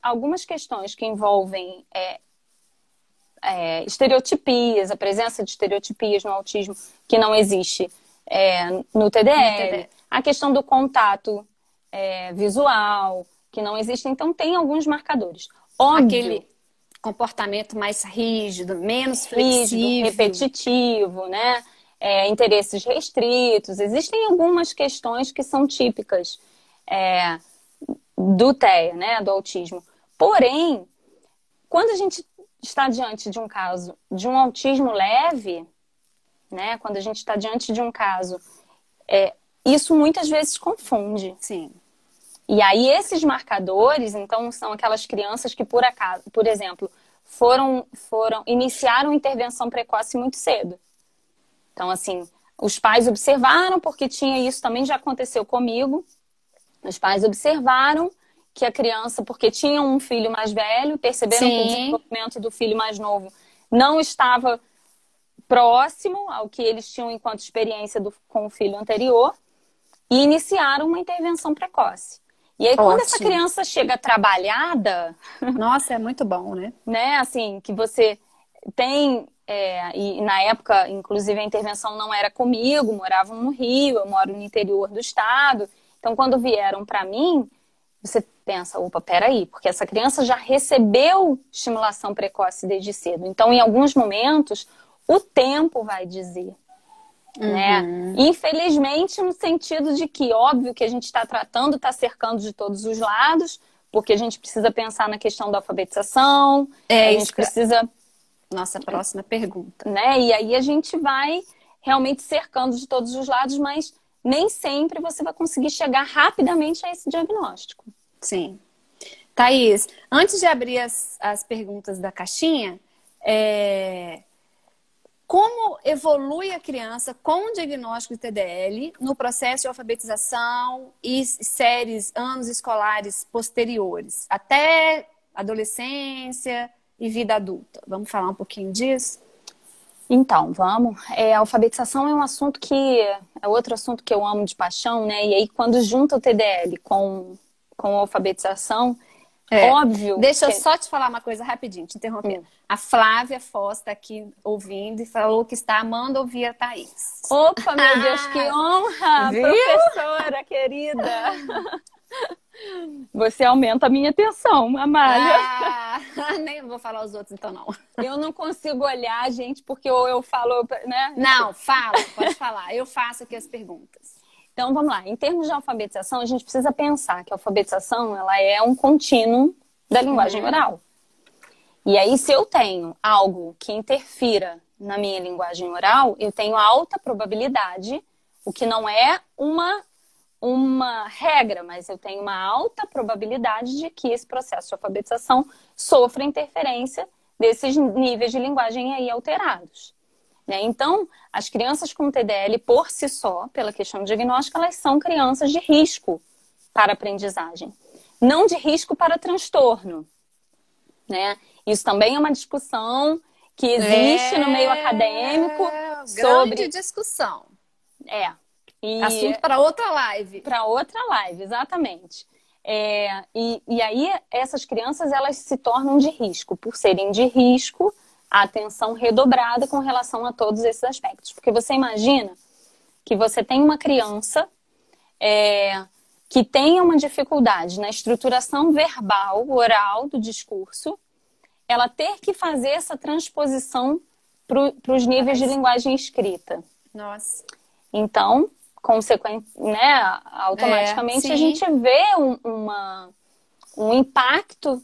Speaker 3: algumas questões que envolvem estereotipias, a presença de estereotipias no autismo que não existe no TDL, a questão do contato visual, que não existe. Então, tem alguns marcadores. Óbvio,
Speaker 1: aquele comportamento mais rígido, menos flexível.
Speaker 3: Repetitivo, né? Interesses restritos. Existem algumas questões que são típicas do TEA, né? Do autismo. Porém, quando a gente está diante de um caso de um autismo leve, né? Quando a gente está diante de um caso, isso muitas vezes confunde.
Speaker 1: Sim.
Speaker 3: E aí esses marcadores, então, são aquelas crianças que, por acaso, por exemplo, iniciaram intervenção precoce muito cedo. Então, assim, os pais observaram, porque tinha isso, também já aconteceu comigo, os pais observaram que a criança, porque tinha um filho mais velho, perceberam que o desenvolvimento do filho mais novo não estava próximo ao que eles tinham enquanto experiência com o filho anterior, e iniciaram uma intervenção precoce. E aí, quando essa criança chega trabalhada...
Speaker 1: Nossa, é muito bom, né?
Speaker 3: Né, assim, que você tem... e na época, inclusive, a intervenção não era comigo, moravam no Rio, eu moro no interior do estado. Então, quando vieram para mim, você pensa, opa, peraí, porque essa criança já recebeu estimulação precoce desde cedo. Então, em alguns momentos, o tempo vai dizer. Né? Infelizmente, no sentido de que, óbvio que a gente está tratando, está cercando de todos os lados, porque a gente precisa pensar na questão da alfabetização, a gente precisa...
Speaker 1: Nossa próxima pergunta.
Speaker 3: Né? E aí a gente vai realmente cercando de todos os lados, mas nem sempre você vai conseguir chegar rapidamente a esse diagnóstico.
Speaker 1: Sim. Thaís, antes de abrir as perguntas da caixinha, como evolui a criança com o diagnóstico de TDL no processo de alfabetização e anos escolares posteriores, até adolescência e vida adulta? Vamos falar um pouquinho disso?
Speaker 3: Então, vamos. A alfabetização é um assunto que é outro assunto que eu amo de paixão, né? E aí, quando junta o TDL com a alfabetização, óbvio.
Speaker 1: Deixa eu só te falar uma coisa rapidinho, te interromper. A Flávia Foz está aqui ouvindo e falou que está amando ouvir a Thaís.
Speaker 3: Opa, meu Deus, que honra!
Speaker 1: Viu?
Speaker 3: Professora querida! Você aumenta a minha atenção, Amália.
Speaker 1: Nem vou falar os outros, então não.
Speaker 3: Eu não consigo olhar, gente, porque ou eu falo, né?
Speaker 1: Não, fala, pode falar. Eu faço aqui as perguntas.
Speaker 3: Então, vamos lá. Em termos de alfabetização, a gente precisa pensar que a alfabetização ela é um contínuo da linguagem oral. E aí, se eu tenho algo que interfira na minha linguagem oral, eu tenho alta probabilidade, o que não é uma regra, mas eu tenho uma alta probabilidade de que esse processo de alfabetização sofra interferência desses níveis de linguagem aí alterados. Né? Então, as crianças com TDL, por si só, pela questão diagnóstica, elas são crianças de risco para aprendizagem. Não de risco para transtorno. Né? Isso também é uma discussão que existe no meio acadêmico.
Speaker 1: Grande discussão. Assunto para outra live.
Speaker 3: Para outra live, exatamente. E aí, essas crianças, elas se tornam de risco. Por serem de risco, a atenção redobrada com relação a todos esses aspectos. Porque você imagina que você tem uma criança que tenha uma dificuldade na estruturação verbal, oral do discurso, ela ter que fazer essa transposição para os níveis de linguagem escrita.
Speaker 1: Nossa.
Speaker 3: Então, né, automaticamente a gente vê um impacto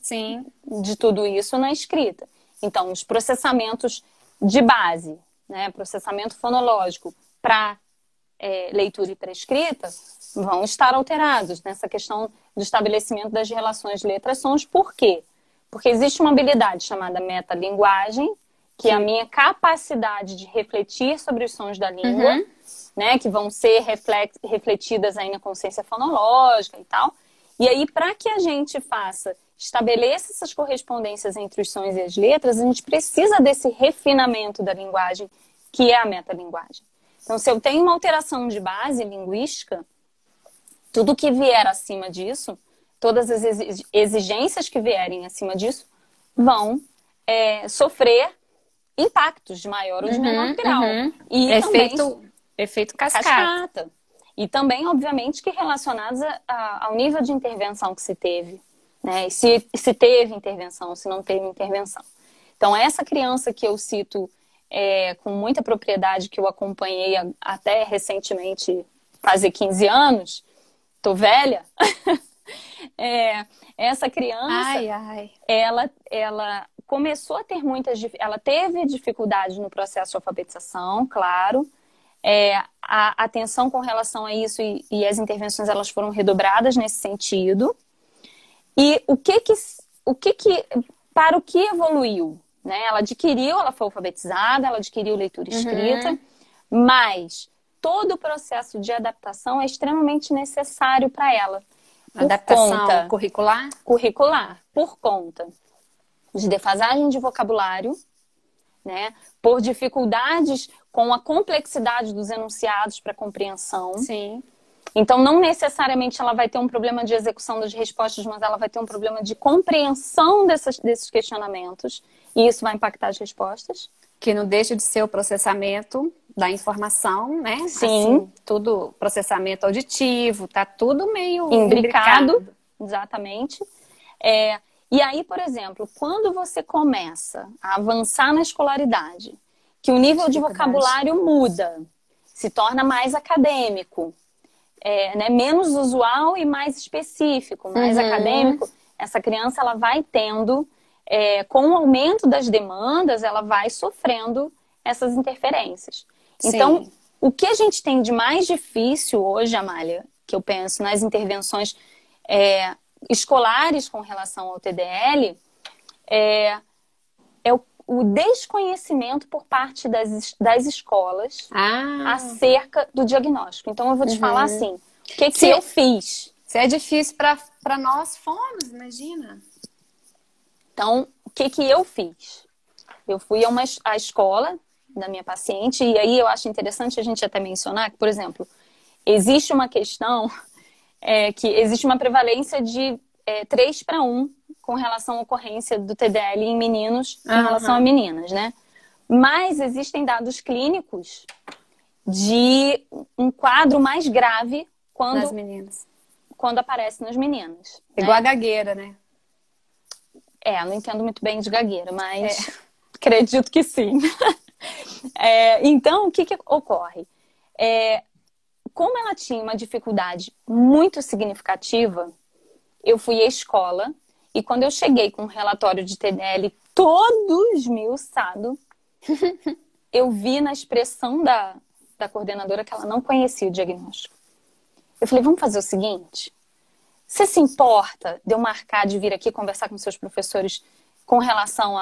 Speaker 3: de tudo isso na escrita. Então, os processamentos de base, né, processamento fonológico para leitura e para escrita vão estar alterados nessa questão do estabelecimento das relações letra-sons. Por quê? Porque existe uma habilidade chamada metalinguagem, que é a minha capacidade de refletir sobre os sons da língua, né, que vão ser refletidas aí na consciência fonológica e tal. E aí, para que a gente estabeleça essas correspondências entre os sons e as letras, a gente precisa desse refinamento da linguagem, que é a metalinguagem. Então, se eu tenho uma alteração de base linguística, tudo que vier acima disso, todas as exigências que vierem acima disso, vão sofrer impactos de maior ou de menor grau. E
Speaker 1: efeito cascata.
Speaker 3: E também, obviamente, que relacionados ao nível de intervenção que se teve. Né? E se teve intervenção, se não teve intervenção. Então, essa criança que eu cito com muita propriedade, que eu acompanhei até recentemente, fazer 15 anos, tô velha, essa criança, ela começou a ter ela teve dificuldade no processo de alfabetização, claro. A atenção com relação a isso e as intervenções, elas foram redobradas nesse sentido. E para o que evoluiu? Né? Ela foi alfabetizada, ela adquiriu leitura e escrita, mas todo o processo de adaptação é extremamente necessário para ela.
Speaker 1: Adaptação curricular?
Speaker 3: Curricular, por conta de defasagem de vocabulário, né? Por dificuldades com a complexidade dos enunciados para compreensão.
Speaker 1: Sim.
Speaker 3: Então, não necessariamente ela vai ter um problema de execução das respostas, mas ela vai ter um problema de compreensão desses questionamentos. E isso vai impactar as respostas.
Speaker 1: Que não deixa de ser o processamento da informação, né?
Speaker 3: Sim.
Speaker 1: Assim, tudo processamento auditivo, tá tudo meio
Speaker 3: imbricado. Exatamente. E aí, por exemplo, quando você começa a avançar na escolaridade, que o nível de vocabulário muda, se torna mais acadêmico, né, menos usual e mais específico, mais acadêmico, essa criança ela vai tendo, com o aumento das demandas, ela vai sofrendo essas interferências. Sim. Então, o que a gente tem de mais difícil hoje, Amália, que eu penso nas intervenções escolares com relação ao TDL, é o desconhecimento por parte das escolas acerca do diagnóstico. Então, eu vou te falar assim, o que eu fiz?
Speaker 1: Se é difícil para nós, fomos, imagina.
Speaker 3: Então, o que eu fiz? Eu fui à escola da minha paciente, e aí eu acho interessante a gente até mencionar que, por exemplo, existe uma questão que existe uma prevalência de 3:1 com relação à ocorrência do TDL em meninos em relação a meninas, né? Mas existem dados clínicos de um quadro mais grave
Speaker 1: Nas meninas.
Speaker 3: quando aparece nas meninas.
Speaker 1: Igual a gagueira, né?
Speaker 3: Eu não entendo muito bem de gagueira, mas acredito que sim. Então, o que ocorre? Como ela tinha uma dificuldade muito significativa, eu fui à escola e quando eu cheguei com um relatório de TDL todo esmiuçado, eu vi na expressão da coordenadora que ela não conhecia o diagnóstico. Eu falei, vamos fazer o seguinte, você se importa de eu marcar de vir aqui conversar com seus professores com relação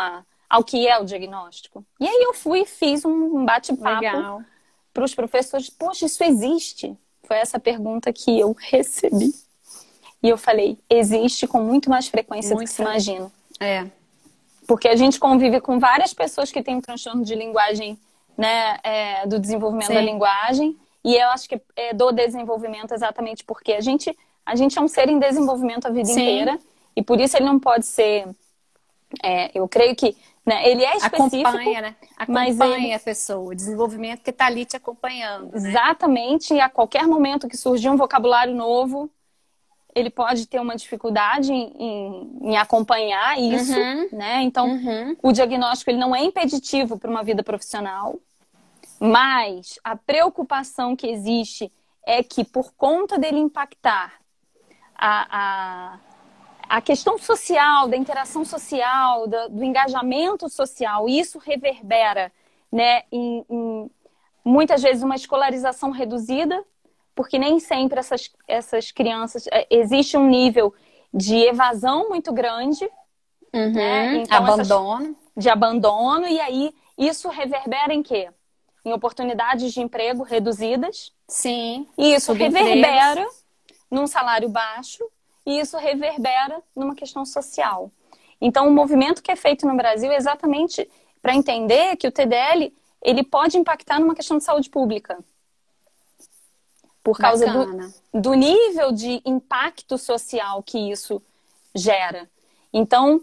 Speaker 3: ao que é o diagnóstico? E aí eu fui e fiz um bate-papo para os professores. Poxa, isso existe? Foi essa pergunta que eu recebi. E eu falei, existe com muito mais frequência do que se imagina. Porque a gente convive com várias pessoas que têm um transtorno de linguagem, né, do desenvolvimento da linguagem. E eu acho que do desenvolvimento exatamente porque a gente é um ser em desenvolvimento a vida inteira. E por isso ele não pode ser... eu creio que ele é específico.
Speaker 1: Acompanha, né? Acompanha a pessoa, o desenvolvimento que está ali te acompanhando. Né?
Speaker 3: Exatamente. E a qualquer momento que surgir um vocabulário novo, ele pode ter uma dificuldade em acompanhar isso, né? Então, o diagnóstico ele não é impeditivo para uma vida profissional, mas a preocupação que existe é que, por conta dele impactar a questão social, da interação social, do engajamento social, isso reverbera, né, em muitas vezes uma escolarização reduzida, porque nem sempre essas crianças... Existe um nível de evasão muito grande. Né? Então, de abandono. E aí, isso reverbera em quê? Em oportunidades de emprego reduzidas.
Speaker 1: Sim.
Speaker 3: E isso reverbera num salário baixo. E isso reverbera numa questão social. Então, o movimento que é feito no Brasil é exatamente para entender que o TDL ele pode impactar numa questão de saúde pública. Por causa do nível de impacto social que isso gera. Então,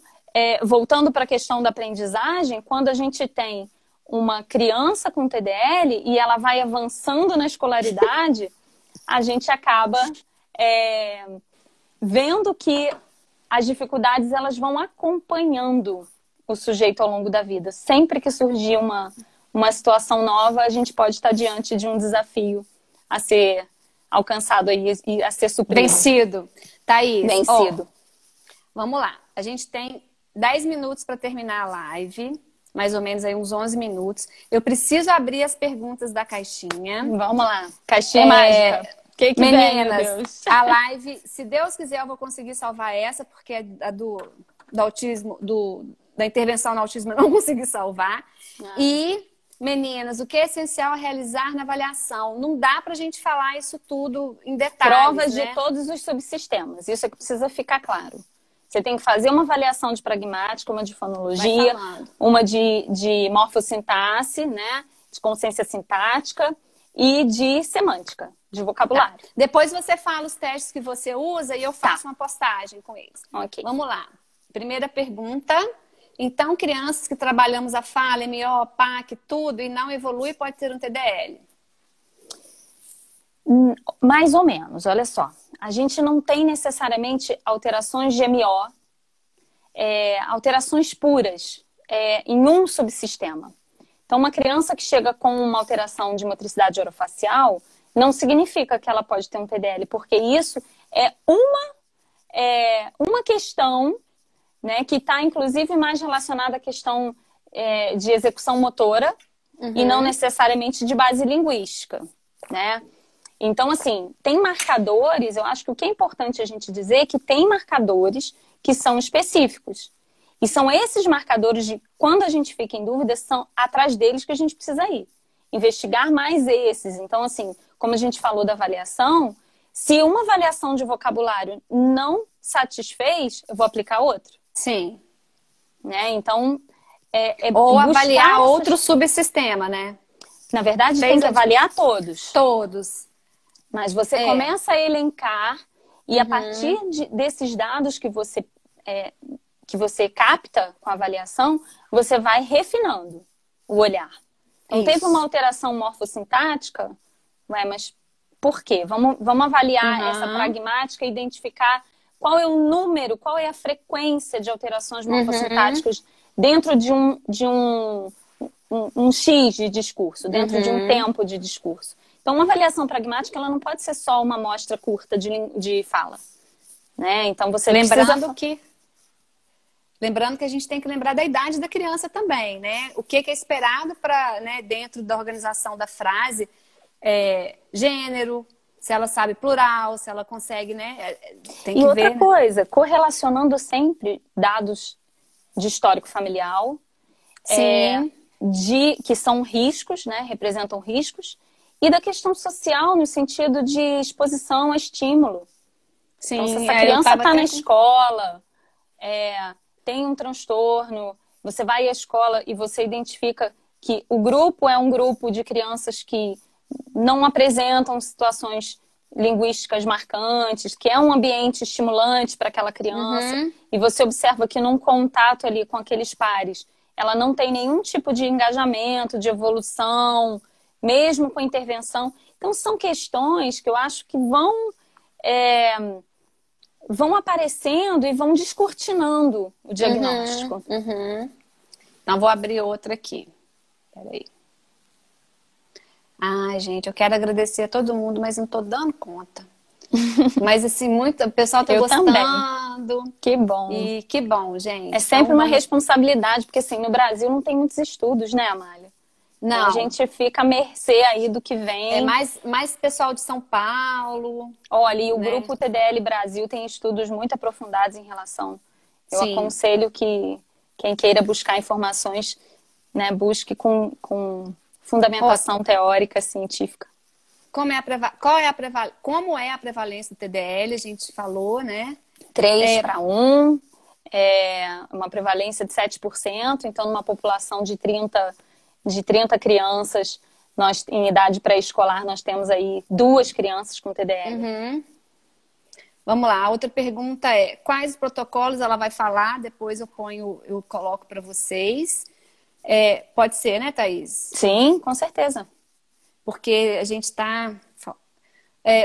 Speaker 3: voltando para a questão da aprendizagem, quando a gente tem uma criança com TDL e ela vai avançando na escolaridade, a gente acaba vendo que as dificuldades elas vão acompanhando o sujeito ao longo da vida. Sempre que surgir uma situação nova, a gente pode estar diante de um desafio a ser alcançado aí e a ser suprido.
Speaker 1: Vencido. Thaís,
Speaker 3: vencido.
Speaker 1: Vamos lá. A gente tem 10 minutos para terminar a live. Mais ou menos aí uns 11 minutos. Eu preciso abrir as perguntas da caixinha.
Speaker 3: Vamos lá. Caixinha mágica.
Speaker 1: Que meninas, a live, se Deus quiser, eu vou conseguir salvar essa, porque a do autismo, da intervenção no autismo eu não consegui salvar. E... Meninas, o que é essencial a realizar na avaliação? Não dá pra gente falar isso tudo em detalhes,
Speaker 3: Provas de todos os subsistemas. Isso é que precisa ficar claro. Você tem que fazer uma avaliação de pragmática, uma de fonologia, uma de morfossintaxe, né? De consciência sintática e de semântica, de vocabulário.
Speaker 1: Tá. Depois você fala os testes que você usa e eu faço uma postagem com eles.
Speaker 3: Ok.
Speaker 1: Vamos lá. Primeira pergunta... Então, crianças que trabalhamos a fala, MO, PAC, tudo, e não evolui, pode ter um TDL?
Speaker 3: Mais ou menos, olha só. A gente não tem necessariamente alterações de MO, alterações puras em um subsistema. Então, uma criança que chega com uma alteração de motricidade orofacial não significa que ela pode ter um TDL, porque isso é uma questão... Né, que está, inclusive, mais relacionada à questão de execução motora e não necessariamente de base linguística, né? Então, assim, tem marcadores, eu acho que o que é importante a gente dizer é que tem marcadores que são específicos. E são esses marcadores de, quando a gente fica em dúvida, são atrás deles que a gente precisa ir. Investigar mais esses. Então, assim, como a gente falou da avaliação, se uma avaliação de vocabulário não satisfez, eu vou aplicar outra.
Speaker 1: Sim.
Speaker 3: Né? Então,
Speaker 1: Ou
Speaker 3: buscar
Speaker 1: avaliar outro subsistema, né?
Speaker 3: Na verdade, tem que avaliar todos.
Speaker 1: Todos.
Speaker 3: Mas você começa a elencar e a partir desses dados que você capta com a avaliação, você vai refinando o olhar. Então, teve uma alteração morfossintática, mas por quê? Vamos avaliar essa pragmática e identificar qual é o número, qual é a frequência de alterações morfossintáticas dentro de um X de discurso, dentro de um tempo de discurso. Então, uma avaliação pragmática, ela não pode ser só uma amostra curta de fala. Né? Então, você
Speaker 1: Lembrando que a gente tem que lembrar da idade da criança também, né? O que é esperado para, né, dentro da organização da frase, gênero, se ela sabe plural, se ela consegue, né? Tem que
Speaker 3: ver. E outra coisa,
Speaker 1: né?
Speaker 3: Correlacionando sempre dados de histórico familiar, que são riscos, né? Representam riscos, e da questão social, no sentido de exposição a estímulo.
Speaker 1: Sim,
Speaker 3: então, se essa criança está na escola, tem um transtorno, você vai à escola e você identifica que o grupo é um grupo de crianças que não apresentam situações linguísticas marcantes, que é um ambiente estimulante para aquela criança, e você observa que num contato ali com aqueles pares, ela não tem nenhum tipo de engajamento, de evolução, mesmo com intervenção. Então, são questões que eu acho que vão aparecendo e vão descortinando o diagnóstico.
Speaker 1: Então, vou abrir outra aqui. Peraí. Ai, gente, eu quero agradecer a todo mundo, mas não tô dando conta. Mas, assim, o pessoal tá gostando.
Speaker 3: Também. Que bom.
Speaker 1: E que bom, gente.
Speaker 3: É sempre uma responsabilidade, porque, assim, no Brasil não tem muitos estudos, né, Amália?
Speaker 1: Não.
Speaker 3: A gente fica à mercê aí do que vem.
Speaker 1: É mais pessoal de São Paulo.
Speaker 3: Olha, e o grupo TDL Brasil tem estudos muito aprofundados em relação. Eu aconselho que quem queira buscar informações, né, busque com fundamentação teórica, científica.
Speaker 1: Como é a prevalência do TDL? A gente falou, né?
Speaker 3: 3:1, uma prevalência de 7%. Então, numa população de 30 crianças, nós, em idade pré-escolar, nós temos aí 2 crianças com TDL.
Speaker 1: Vamos lá, a outra pergunta é: quais protocolos ela vai falar? Depois eu coloco para vocês. Pode ser, né, Thaís?
Speaker 3: Sim, com certeza.
Speaker 1: Porque a gente está...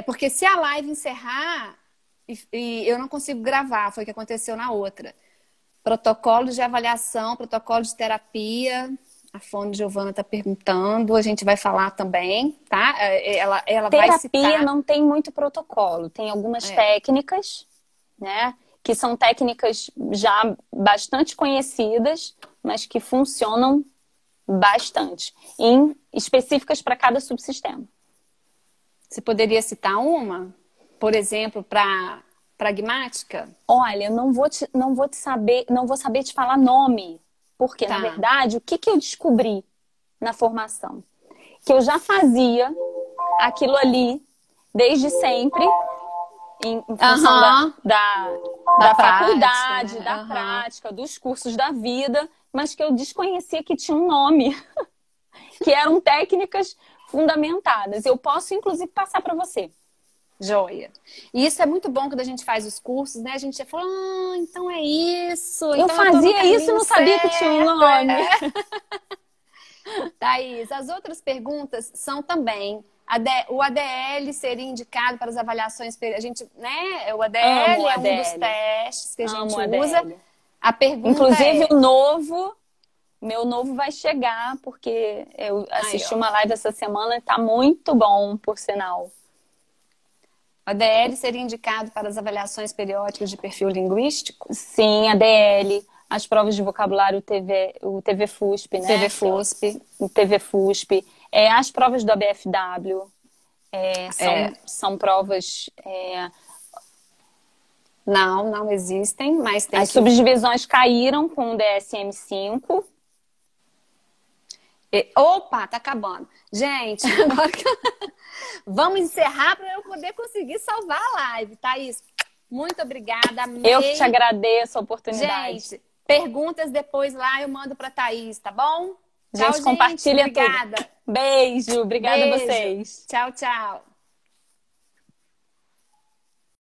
Speaker 1: porque se a live encerrar e eu não consigo gravar, foi o que aconteceu na outra. Protocolos de avaliação, protocolo de terapia... A Fono Giovana está perguntando, a gente vai falar também, tá? Ela
Speaker 3: terapia
Speaker 1: vai citar...
Speaker 3: não tem muito protocolo, tem algumas técnicas, né? Que são técnicas já bastante conhecidas, mas que funcionam bastante, específicas para cada subsistema.
Speaker 1: Você poderia citar uma? Por exemplo, para pragmática?
Speaker 3: Olha, não vou saber te falar nome. Porque, na verdade, o que eu descobri na formação? Que eu já fazia aquilo ali desde sempre, em função da faculdade, da prática, dos cursos da vida, mas que eu desconhecia que tinha um nome, que eram técnicas fundamentadas. Eu posso, inclusive, passar para você.
Speaker 1: Joia. E isso é muito bom quando a gente faz os cursos, né? A gente já fala, então é isso.
Speaker 3: Eu fazia isso e não sabia que tinha um nome.
Speaker 1: Thaís, as outras perguntas são também. O ADL seria indicado para as avaliações. A gente, né? O ADL é um dos testes que a gente usa. A pergunta
Speaker 3: inclusive, meu novo vai chegar, porque eu assisti uma live essa semana e tá muito bom, por sinal.
Speaker 1: A ADL seria indicado para as avaliações periódicas de perfil linguístico?
Speaker 3: Sim, a ADL, as provas de vocabulário, o TVFUSP, né? O TVFUSP, as provas do ABFW, são provas...
Speaker 1: Não existem, mas tem
Speaker 3: as subdivisões caíram com o DSM-5.
Speaker 1: Opa, tá acabando. Gente, agora vamos encerrar para eu poder conseguir salvar a live, Thaís. Muito obrigada. Amei.
Speaker 3: Eu que te agradeço a oportunidade.
Speaker 1: Gente, Perguntas depois lá eu mando para Thaís, tá bom?
Speaker 3: Gente, compartilha
Speaker 1: obrigada.
Speaker 3: tudo. Beijo, obrigada a vocês.
Speaker 1: Tchau, tchau.